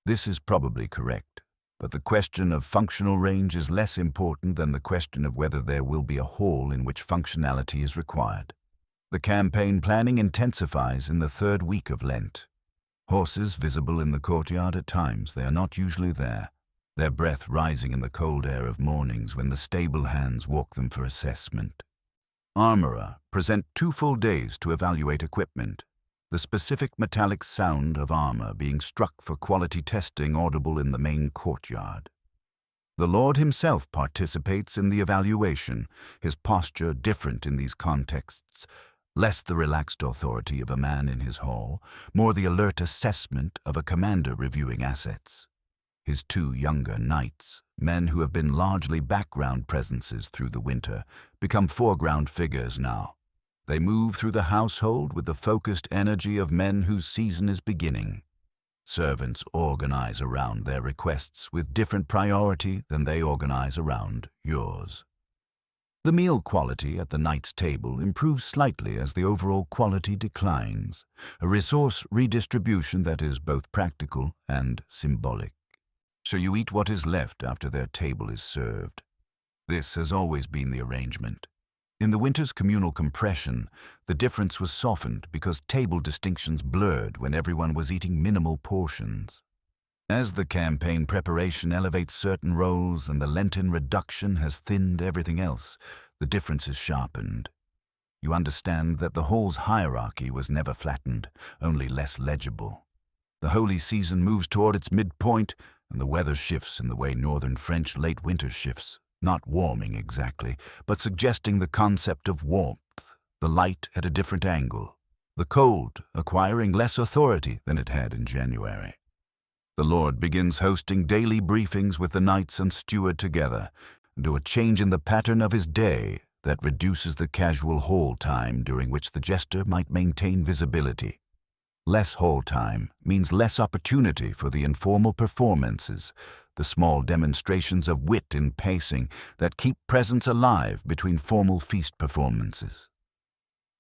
This is probably correct, but the question of functional range is less important than the question of whether there will be a hall in which functionality is required. The campaign planning intensifies in the third week of Lent. Horses visible in the courtyard at times, they are not usually there, their breath rising in the cold air of mornings when the stable hands walk them for assessment. Armorer present 2 full days to evaluate equipment. the specific metallic sound of armor being struck for quality testing audible in the main courtyard. The Lord himself participates in the evaluation, his posture different in these contexts, less the relaxed authority of a man in his hall, more the alert assessment of a commander reviewing assets. His two younger knights, men who have been largely background presences through the winter, become foreground figures now. They move through the household with the focused energy of men whose season is beginning. Servants organize around their requests with different priority than they organize around yours. The meal quality at the knight's table improves slightly as the overall quality declines, a resource redistribution that is both practical and symbolic. So you eat what is left after their table is served. This has always been the arrangement. In the winter's communal compression, the difference was softened because table distinctions blurred when everyone was eating minimal portions. As the campaign preparation elevates certain roles and the Lenten reduction has thinned everything else, the difference is sharpened. You understand that the hall's hierarchy was never flattened, only less legible. The holy season moves toward its midpoint, and the weather shifts in the way northern French late winter shifts. Not warming exactly, but suggesting the concept of warmth, the light at a different angle, the cold acquiring less authority than it had in January. The Lord begins hosting daily briefings with the knights and steward together, and to a change in the pattern of his day that reduces the casual hall time during which the jester might maintain visibility. Less hall time means less opportunity for the informal performances, the small demonstrations of wit in pacing that keep presence alive between formal feast performances.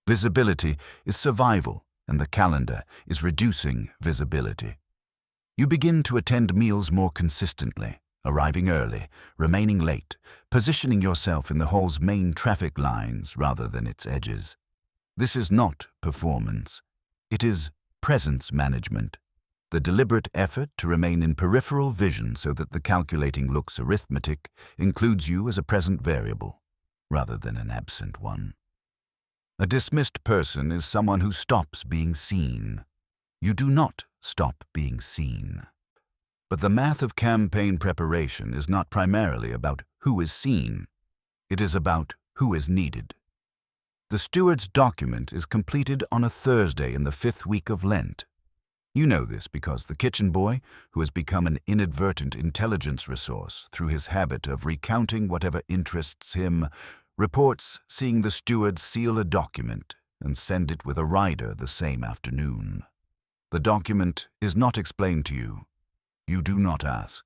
Visibility is survival, and the calendar is reducing visibility. You begin to attend meals more consistently, arriving early, remaining late, positioning yourself in the hall's main traffic lines rather than its edges. This is not performance. It is presence management. The deliberate effort to remain in peripheral vision so that the calculating looks arithmetic includes you as a present variable, rather than an absent one. A dismissed person is someone who stops being seen. You do not stop being seen. But the math of campaign preparation is not primarily about who is seen. It is about who is needed. The steward's document is completed on a Thursday in the 5th week of Lent. You know this because the kitchen boy, who has become an inadvertent intelligence resource through his habit of recounting whatever interests him, reports seeing the steward seal a document and send it with a rider the same afternoon. The document is not explained to you. You do not ask.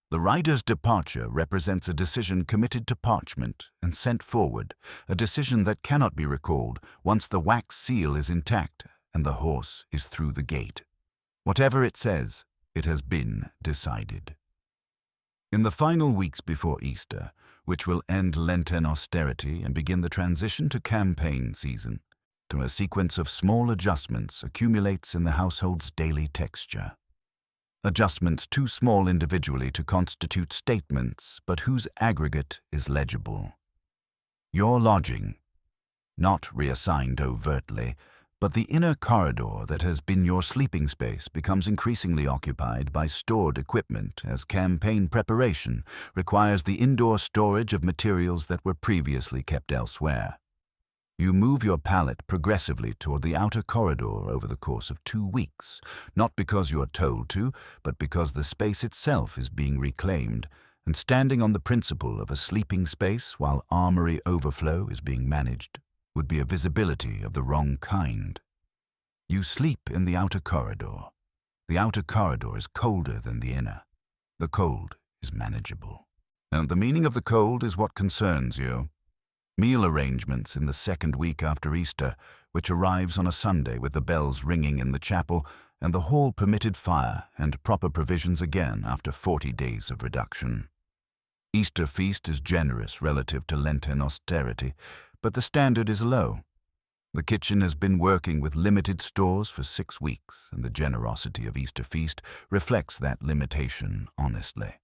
The rider's departure represents a decision committed to parchment and sent forward, a decision that cannot be recalled once the wax seal is intact and the horse is through the gate. Whatever it says, it has been decided. In the final weeks before Easter, which will end Lenten austerity and begin the transition to campaign season, a sequence of small adjustments accumulates in the household's daily texture. Adjustments too small individually to constitute statements, but whose aggregate is legible. Your lodging, not reassigned overtly, but the inner corridor that has been your sleeping space becomes increasingly occupied by stored equipment as campaign preparation requires the indoor storage of materials that were previously kept elsewhere. You move your pallet progressively toward the outer corridor over the course of 2 weeks, not because you are told to, but because the space itself is being reclaimed, and standing on the principle of a sleeping space while armory overflow is being managed would be a visibility of the wrong kind. You sleep in the outer corridor. The outer corridor is colder than the inner. The cold is manageable. And the meaning of the cold is what concerns you. Meal arrangements in the 2nd week after Easter, which arrives on a Sunday with the bells ringing in the chapel and the hall permitted fire and proper provisions again after 40 days of reduction. Easter feast is generous relative to Lenten austerity, but the standard is low. The kitchen has been working with limited stores for 6 weeks, and the generosity of Easter feast reflects that limitation honestly.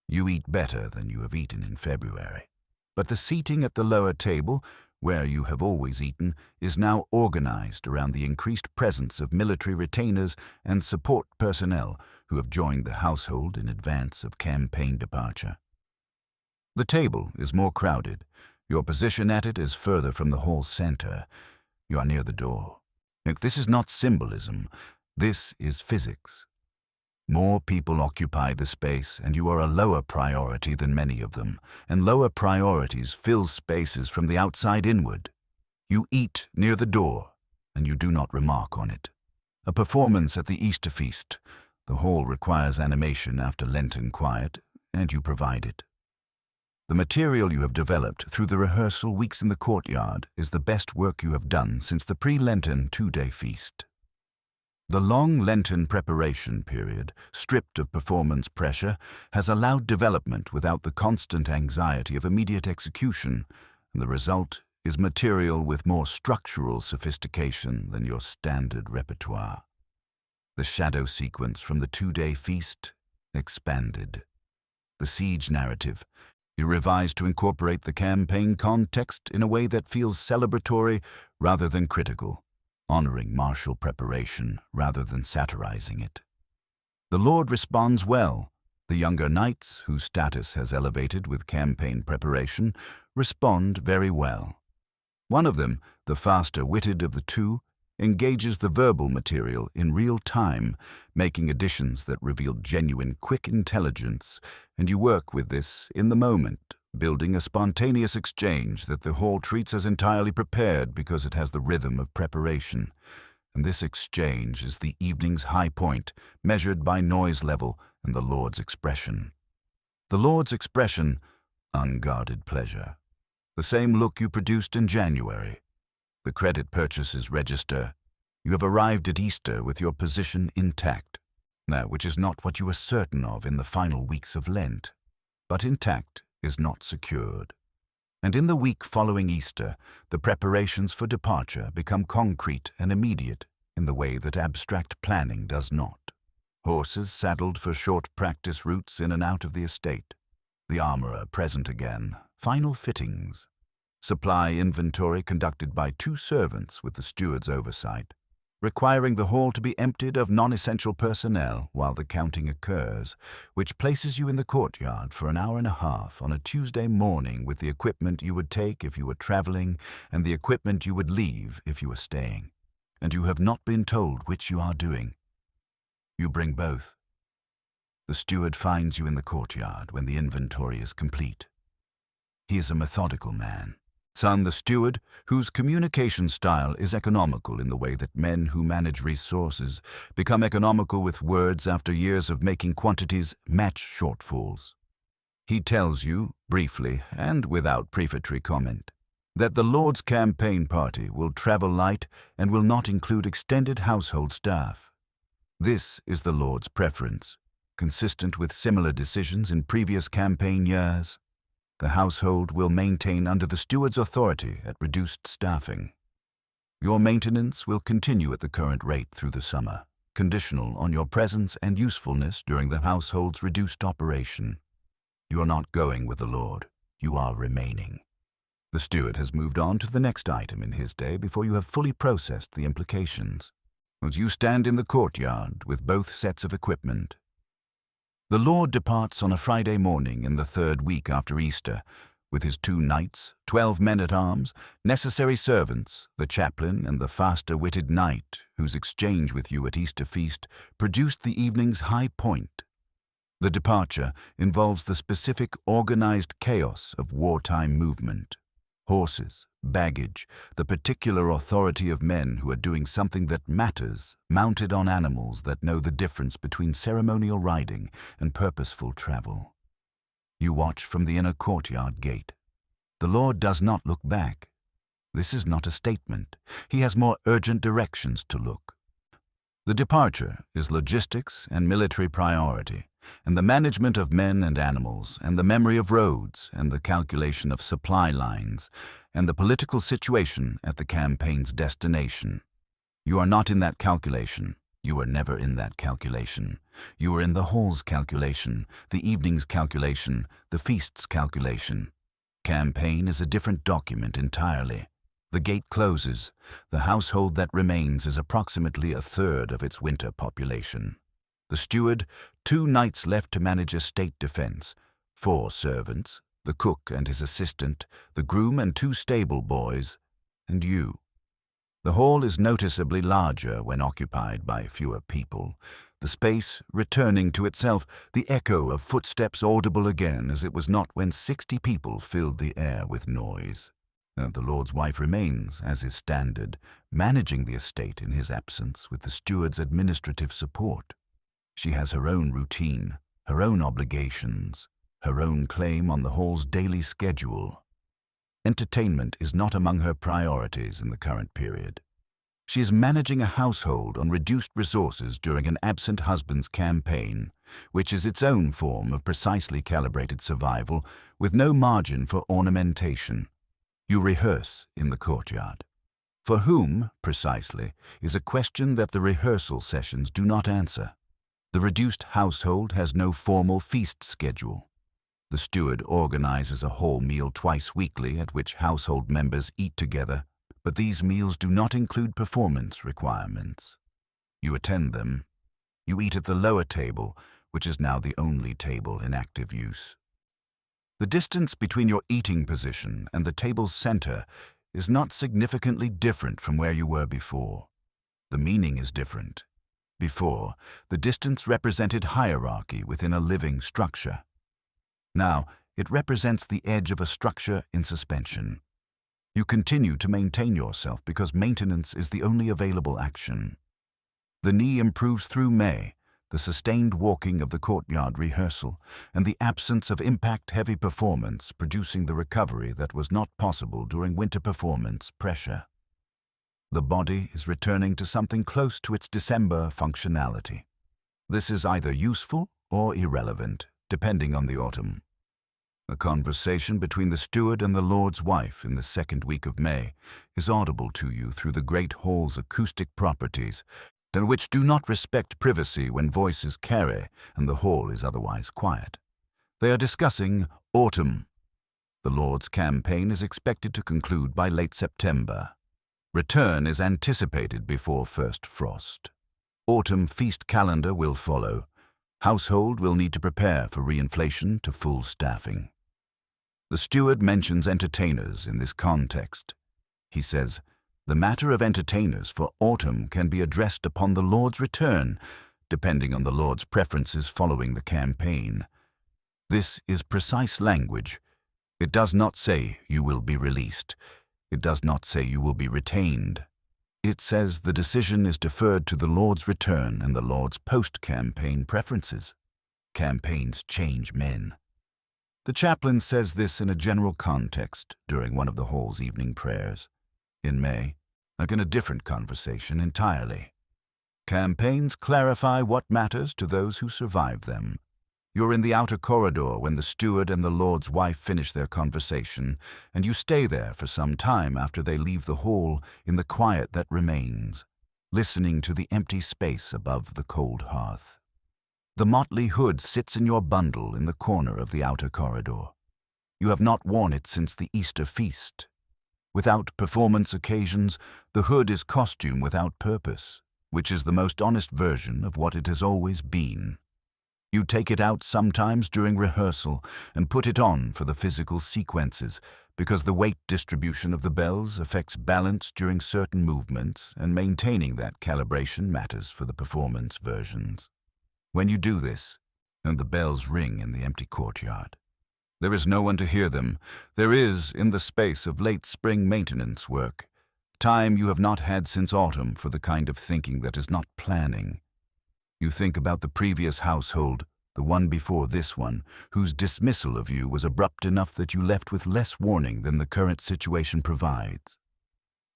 You eat better than you have eaten in February. But the seating at the lower table, where you have always eaten, is now organized around the increased presence of military retainers and support personnel who have joined the household in advance of campaign departure. The table is more crowded. Your position at it is further from the hall center. You are near the door. If this is not symbolism, this is physics. More people occupy the space, and you are a lower priority than many of them, and lower priorities fill spaces from the outside inward. You eat near the door, and you do not remark on it. A performance at the Easter feast. The hall requires animation after Lenten quiet, and you provide it. The material you have developed through the rehearsal weeks in the courtyard is the best work you have done since the pre-Lenten two-day feast. The long Lenten preparation period, stripped of performance pressure, has allowed development without the constant anxiety of immediate execution, and the result is material with more structural sophistication than your standard repertoire. The shadow sequence from the two-day feast expanded. The siege narrative, you revised to incorporate the campaign context in a way that feels celebratory rather than critical, honoring martial preparation rather than satirizing it. The Lord responds well. The younger knights, whose status has elevated with campaign preparation, respond very well. One of them, the faster-witted of the two, engages the verbal material in real time, making additions that reveal genuine, quick intelligence, and you work with this in the moment, building a spontaneous exchange that the hall treats as entirely prepared because it has the rhythm of preparation. And this exchange is the evening's high point, measured by noise level and the Lord's expression. The Lord's expression, unguarded pleasure. The same look you produced in January. The credit purchases register. You have arrived at Easter with your position intact, now which is not what you were certain of in the final weeks of Lent, but intact is not secured. And in the week following Easter, the preparations for departure become concrete and immediate in the way that abstract planning does not. Horses saddled for short practice routes in and out of the estate. The armorer present again. Final fittings. Supply inventory conducted by 2 servants with the steward's oversight, requiring the hall to be emptied of non-essential personnel while the counting occurs, which places you in the courtyard for an hour and a half on a Tuesday morning with the equipment you would take if you were traveling and the equipment you would leave if you were staying. And you have not been told which you are doing. You bring both. The steward finds you in the courtyard when the inventory is complete. He is a methodical man. Son, the steward, whose communication style is economical in the way that men who manage resources become economical with words after years of making quantities match shortfalls. He tells you, briefly and without prefatory comment, that the Lord's campaign party will travel light and will not include extended household staff. This is the Lord's preference, consistent with similar decisions in previous campaign years. The household will maintain under the steward's authority at reduced staffing. Your maintenance will continue at the current rate through the summer, conditional on your presence and usefulness during the household's reduced operation. You are not going with the Lord, you are remaining. The steward has moved on to the next item in his day before you have fully processed the implications. As you stand in the courtyard with both sets of equipment, the Lord departs on a Friday morning in the 3rd week after Easter, with his 2 knights, 12 men-at-arms, necessary servants, the chaplain and the faster-witted knight, whose exchange with you at Easter feast produced the evening's high point. The departure involves the specific organized chaos of wartime movement. Horses, baggage, the particular authority of men who are doing something that matters, mounted on animals that know the difference between ceremonial riding and purposeful travel. You watch from the inner courtyard gate. The Lord does not look back. This is not a statement. He has more urgent directions to look. The departure is logistics and military priority, and the management of men and animals, and the memory of roads, and the calculation of supply lines, and the political situation at the campaign's destination. You are not in that calculation. You are never in that calculation. You are in the hall's calculation, the evening's calculation, the feast's calculation. Campaign is a different document entirely. The gate closes. The household that remains is approximately a third of its winter population. The steward, 2 knights left to manage estate defense, 4 servants, the cook and his assistant, the groom and 2 stable boys, and you. The hall is noticeably larger when occupied by fewer people, the space returning to itself, the echo of footsteps audible again as it was not when 60 people filled the air with noise. The Lord's wife remains, as is standard, managing the estate in his absence with the steward's administrative support. She has her own routine, her own obligations, her own claim on the hall's daily schedule. Entertainment is not among her priorities in the current period. She is managing a household on reduced resources during an absent husband's campaign, which is its own form of precisely calibrated survival with no margin for ornamentation. You rehearse in the courtyard. For whom, precisely, is a question that the rehearsal sessions do not answer. The reduced household has no formal feast schedule. The steward organizes a whole meal twice weekly at which household members eat together, but these meals do not include performance requirements. You attend them. You eat at the lower table, which is now the only table in active use. The distance between your eating position and the table's center is not significantly different from where you were before. The meaning is different. Before, the distance represented hierarchy within a living structure. Now, it represents the edge of a structure in suspension. You continue to maintain yourself because maintenance is the only available action. The knee improves through May, the sustained walking of the courtyard rehearsal, and the absence of impact-heavy performance producing the recovery that was not possible during winter performance pressure. The body is returning to something close to its December functionality. This is either useful or irrelevant, depending on the autumn. A conversation between the steward and the Lord's wife in the second week of May is audible to you through the great hall's acoustic properties, and which do not respect privacy when voices carry and the hall is otherwise quiet. They are discussing autumn. The Lord's campaign is expected to conclude by late September. Return is anticipated before first frost. Autumn feast calendar will follow. Household will need to prepare for reinflation to full staffing. The steward mentions entertainers in this context. He says, "The matter of entertainers for autumn can be addressed upon the Lord's return, depending on the Lord's preferences following the campaign." This is precise language. It does not say you will be released. It does not say you will be retained. It says the decision is deferred to the Lord's return and the Lord's post-campaign preferences. Campaigns change men. The chaplain says this in a general context during one of the hall's evening prayers. In May, like in a different conversation entirely. Campaigns clarify what matters to those who survive them. You're in the outer corridor when the steward and the Lord's wife finish their conversation, and you stay there for some time after they leave the hall in the quiet that remains, listening to the empty space above the cold hearth. The motley hood sits in your bundle in the corner of the outer corridor. You have not worn it since the Easter feast. Without performance occasions, the hood is costume without purpose, which is the most honest version of what it has always been. You take it out sometimes during rehearsal and put it on for the physical sequences because the weight distribution of the bells affects balance during certain movements and maintaining that calibration matters for the performance versions. When you do this, and the bells ring in the empty courtyard, there is no one to hear them. There is, in the space of late spring maintenance work, time you have not had since autumn for the kind of thinking that is not planning. You think about the previous household, the one before this one, whose dismissal of you was abrupt enough that you left with less warning than the current situation provides.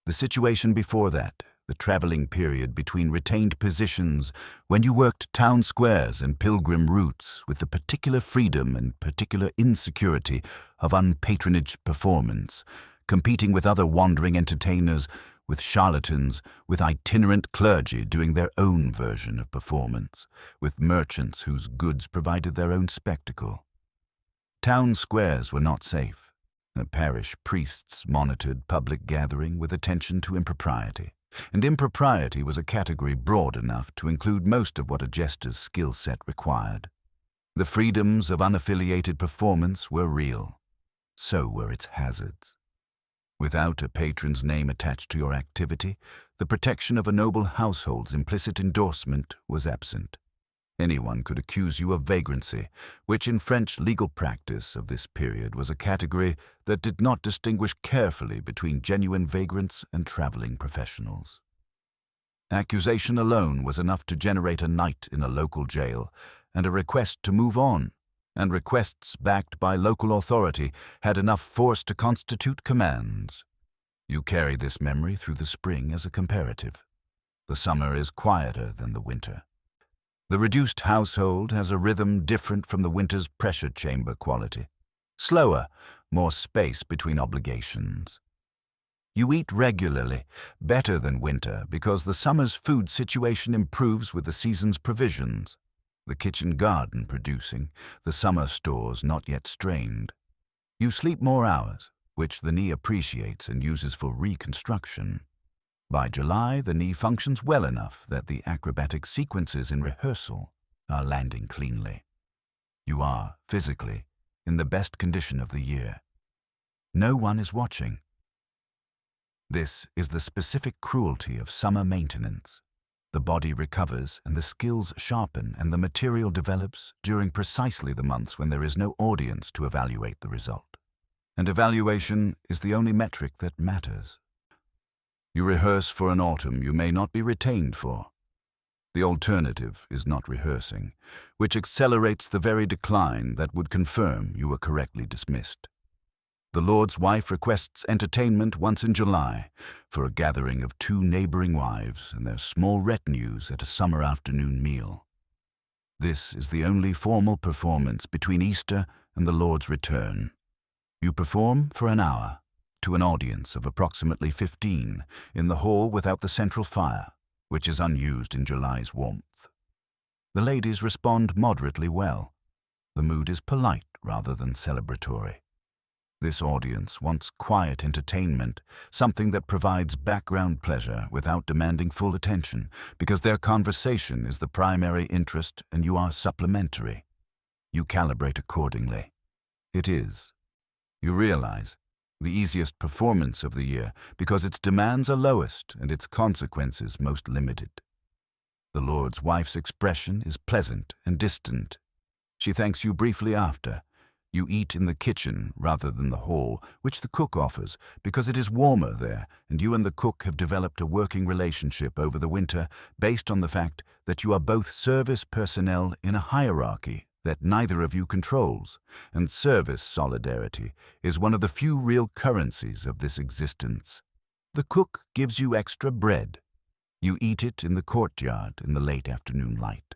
The situation before that, the traveling period between retained positions when you worked town squares and pilgrim routes with the particular freedom and particular insecurity of unpatronaged performance, competing with other wandering entertainers, with charlatans, with itinerant clergy doing their own version of performance, with merchants whose goods provided their own spectacle. Town squares were not safe. The parish priests monitored public gathering with attention to impropriety, and impropriety was a category broad enough to include most of what a jester's skill set required. The freedoms of unaffiliated performance were real. So were its hazards. Without a patron's name attached to your activity, the protection of a noble household's implicit endorsement was absent. Anyone could accuse you of vagrancy, which in French legal practice of this period was a category that did not distinguish carefully between genuine vagrants and traveling professionals. Accusation alone was enough to generate a night in a local jail and a request to move on, and requests backed by local authority had enough force to constitute commands. You carry this memory through the spring as a comparative. The summer is quieter than the winter. The reduced household has a rhythm different from the winter's pressure chamber quality. Slower, more space between obligations. You eat regularly, better than winter, because the summer's food situation improves with the season's provisions. The kitchen garden producing, the summer stores not yet strained. You sleep more hours, which the knee appreciates and uses for reconstruction. By July, the knee functions well enough that the acrobatic sequences in rehearsal are landing cleanly. You are, physically, in the best condition of the year. No one is watching. This is the specific cruelty of summer maintenance. The body recovers and the skills sharpen and the material develops during precisely the months when there is no audience to evaluate the result. And evaluation is the only metric that matters. You rehearse for an autumn you may not be retained for. The alternative is not rehearsing, which accelerates the very decline that would confirm you were correctly dismissed. The Lord's wife requests entertainment once in July for a gathering of 2 neighboring wives and their small retinues at a summer afternoon meal. This is the only formal performance between Easter and the Lord's return. You perform for an hour, to an audience of approximately 15, in the hall without the central fire, which is unused in July's warmth. The ladies respond moderately well. The mood is polite rather than celebratory. This audience wants quiet entertainment, something that provides background pleasure without demanding full attention, because their conversation is the primary interest and you are supplementary. You calibrate accordingly. It is, you realize, the easiest performance of the year because its demands are lowest and its consequences most limited. The Lord's wife's expression is pleasant and distant. She thanks you briefly after. You eat in the kitchen rather than the hall, which the cook offers, because it is warmer there, and you and the cook have developed a working relationship over the winter based on the fact that you are both service personnel in a hierarchy that neither of you controls, and service solidarity is one of the few real currencies of this existence. The cook gives you extra bread. You eat it in the courtyard in the late afternoon light.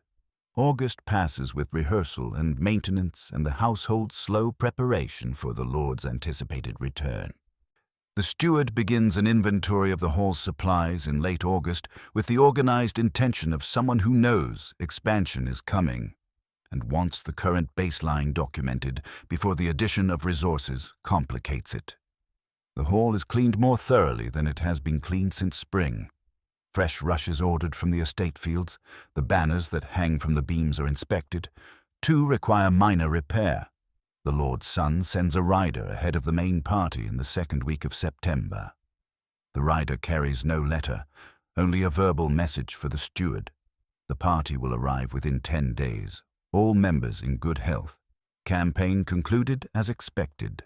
August passes with rehearsal and maintenance and the household's slow preparation for the Lord's anticipated return. The steward begins an inventory of the hall's supplies in late August with the organized intention of someone who knows expansion is coming and wants the current baseline documented before the addition of resources complicates it. The hall is cleaned more thoroughly than it has been cleaned since spring. Fresh rushes ordered from the estate fields, the banners that hang from the beams are inspected. 2 require minor repair. The Lord's Son sends a rider ahead of the main party in the 2nd week of September. The rider carries no letter, only a verbal message for the steward. The party will arrive within 10 days, all members in good health. Campaign concluded as expected.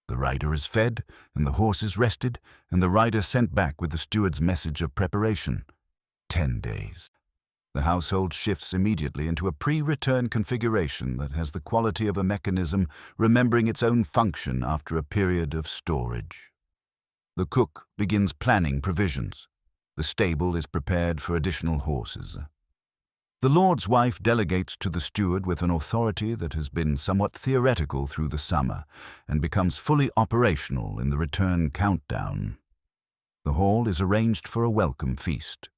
The rider is fed, and the horses rested, and the rider sent back with the steward's message of preparation. 10 days. The household shifts immediately into a pre-return configuration that has the quality of a mechanism remembering its own function after a period of storage. The cook begins planning provisions. The stable is prepared for additional horses. The Lord's wife delegates to the steward with an authority that has been somewhat theoretical through the summer and becomes fully operational in the return countdown. The hall is arranged for a welcome feast.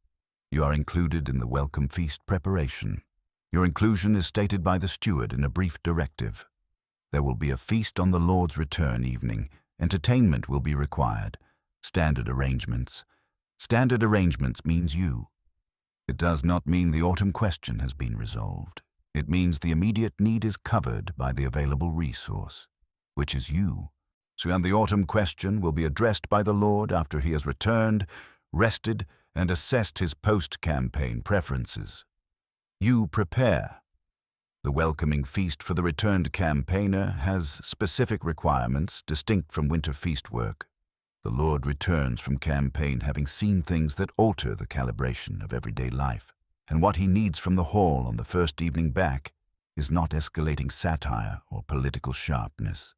You are included in the welcome feast preparation. Your inclusion is stated by the steward in a brief directive. There will be a feast on the Lord's return evening, Entertainment will be required. Standard arrangements. Standard arrangements means you. It does not mean the autumn question has been resolved. It means the immediate need is covered by the available resource, which is you. So and the autumn question will be addressed by the Lord after he has returned, rested, and assessed his post-campaign preferences. You prepare. The welcoming feast for the returned campaigner has specific requirements distinct from winter feast work. The Lord returns from campaign having seen things that alter the calibration of everyday life, and what he needs from the hall on the first evening back is not escalating satire or political sharpness.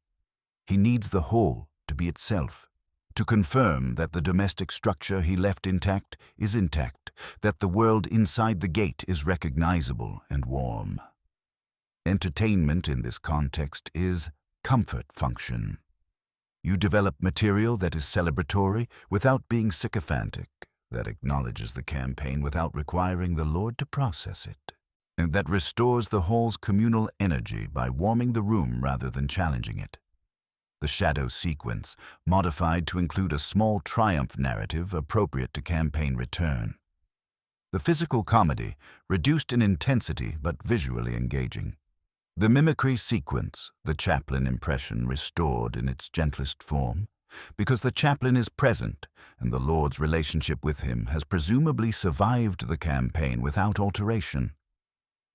He needs the hall to be itself, to confirm that the domestic structure he left intact is intact, that the world inside the gate is recognizable and warm. Entertainment in this context is comfort function. You develop material that is celebratory without being sycophantic, that acknowledges the campaign without requiring the Lord to process it, and that restores the hall's communal energy by warming the room rather than challenging it. The shadow sequence, modified to include a small triumph narrative appropriate to campaign return. The physical comedy, reduced in intensity but visually engaging. The mimicry sequence, the chaplain impression restored in its gentlest form, because the chaplain is present and the Lord's relationship with him has presumably survived the campaign without alteration.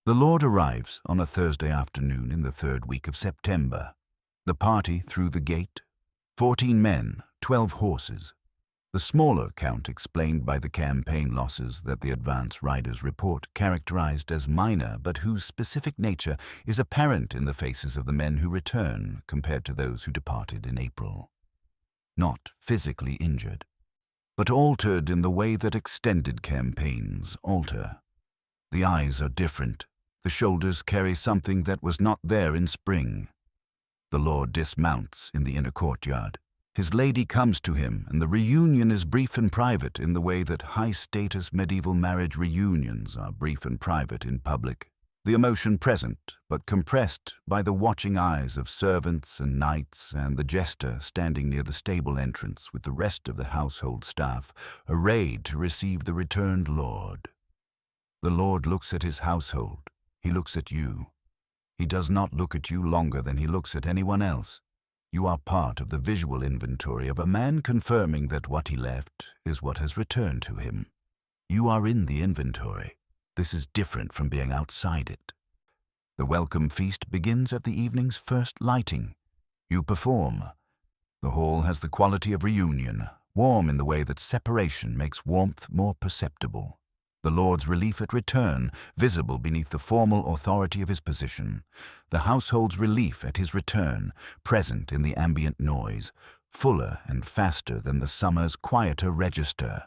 The Lord arrives on a Thursday afternoon in the 3rd week of September. The party through the gate, 14 men, 12 horses. The smaller count explained by the campaign losses that the advance riders report characterized as minor but whose specific nature is apparent in the faces of the men who return compared to those who departed in April. Not physically injured, but altered in the way that extended campaigns alter. The eyes are different. The shoulders carry something that was not there in spring. The Lord dismounts in the inner courtyard. His lady comes to him, and the reunion is brief and private in the way that high-status medieval marriage reunions are brief and private in public. The emotion present, but compressed by the watching eyes of servants and knights and the Jester standing near the stable entrance with the rest of the household staff, arrayed to receive the returned Lord. The Lord looks at his household. He looks at you. He does not look at you longer than he looks at anyone else. You are part of the visual inventory of a man confirming that what he left is what has returned to him. You are in the inventory. This is different from being outside it. The welcome feast begins at the evening's first lighting. You perform. The hall has the quality of reunion, warm in the way that separation makes warmth more perceptible. The Lord's relief at return, visible beneath the formal authority of his position. The household's relief at his return, present in the ambient noise, fuller and faster than the summer's quieter register.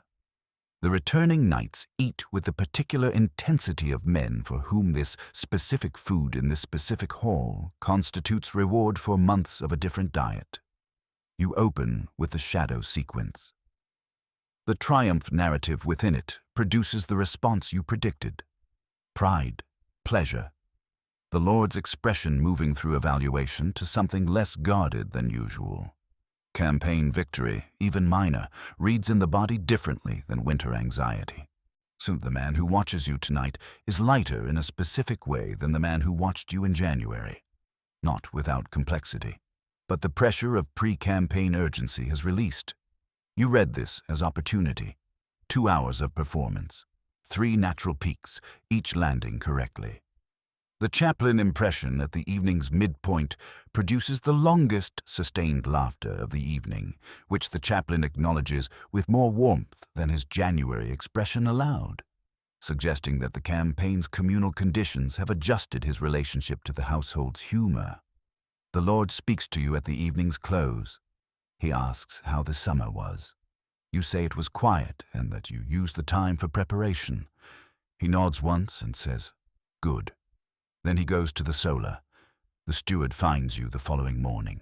The returning knights eat with the particular intensity of men for whom this specific food in this specific hall constitutes reward for months of a different diet. You open with the shadow sequence. The triumph narrative within it produces the response you predicted. Pride, pleasure. The Lord's expression moving through evaluation to something less guarded than usual. Campaign victory, even minor, reads in the body differently than winter anxiety. So the man who watches you tonight is lighter in a specific way than the man who watched you in January. Not without complexity. But the pressure of pre-campaign urgency has released. You read this as opportunity. 2 hours of performance. 3 natural peaks, each landing correctly. The chaplain impression at the evening's midpoint produces the longest sustained laughter of the evening, which the chaplain acknowledges with more warmth than his January expression allowed, suggesting that the campaign's communal conditions have adjusted his relationship to the household's humor. The Lord speaks to you at the evening's close. He asks how the summer was. You say it was quiet and that you used the time for preparation. He nods once and says, "Good." Then he goes to the solar. The steward finds you the following morning.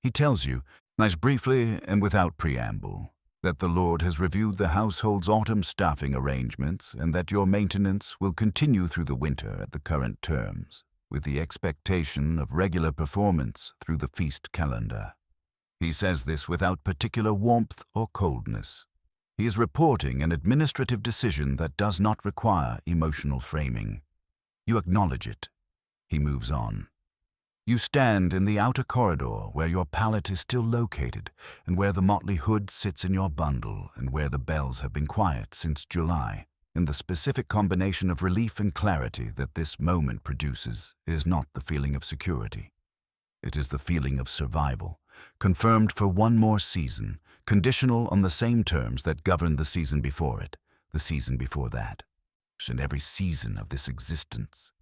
He tells you, as briefly and without preamble, that the Lord has reviewed the household's autumn staffing arrangements and that your maintenance will continue through the winter at the current terms, with the expectation of regular performance through the feast calendar. He says this without particular warmth or coldness. He is reporting an administrative decision that does not require emotional framing. You acknowledge it. He moves on. You stand in the outer corridor where your pallet is still located and where the motley hood sits in your bundle and where the bells have been quiet since July. And the specific combination of relief and clarity that this moment produces is not the feeling of security. It is the feeling of survival, confirmed for one more season, conditional on the same terms that governed the season before it, the season before that, and every season of this existence.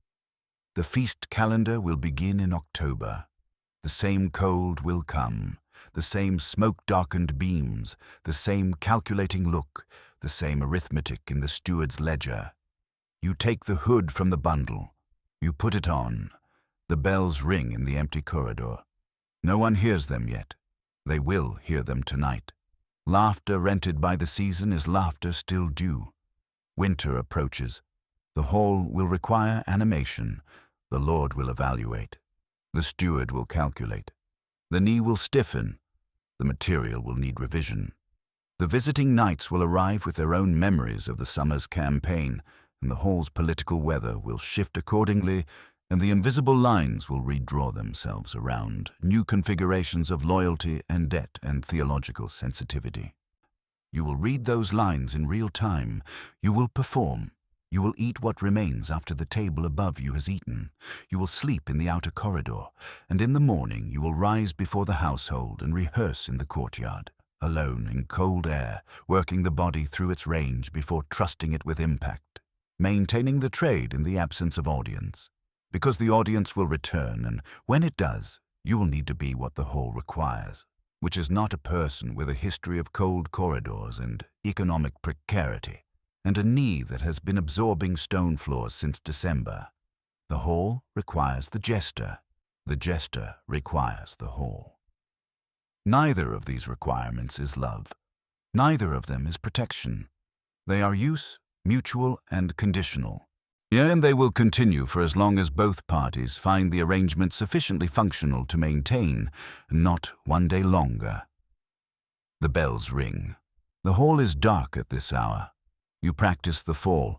The feast calendar will begin in October. The same cold will come, the same smoke-darkened beams, the same calculating look, the same arithmetic in the steward's ledger. You take the hood from the bundle. You put it on. The bells ring in the empty corridor. No one hears them yet. They will hear them tonight. Laughter rented by the season is laughter still due. Winter approaches. The hall will require animation. The Lord will evaluate. The steward will calculate. The knee will stiffen. The material will need revision. The visiting knights will arrive with their own memories of the summer's campaign, and the hall's political weather will shift accordingly, and the invisible lines will redraw themselves around new configurations of loyalty and debt and theological sensitivity. You will read those lines in real time. You will perform. You will eat what remains after the table above you has eaten. You will sleep in the outer corridor, and in the morning you will rise before the household and rehearse in the courtyard, alone in cold air, working the body through its range before trusting it with impact, maintaining the trade in the absence of audience. Because the audience will return, and when it does, you will need to be what the hall requires, which is not a person with a history of cold corridors and economic precarity, and a knee that has been absorbing stone floors since December. The hall requires the jester. The jester requires the hall. Neither of these requirements is love. Neither of them is protection. They are use, mutual, and conditional. And they will continue for as long as both parties find the arrangement sufficiently functional to maintain, not one day longer. The bells ring. The hall is dark at this hour. You practice the fall.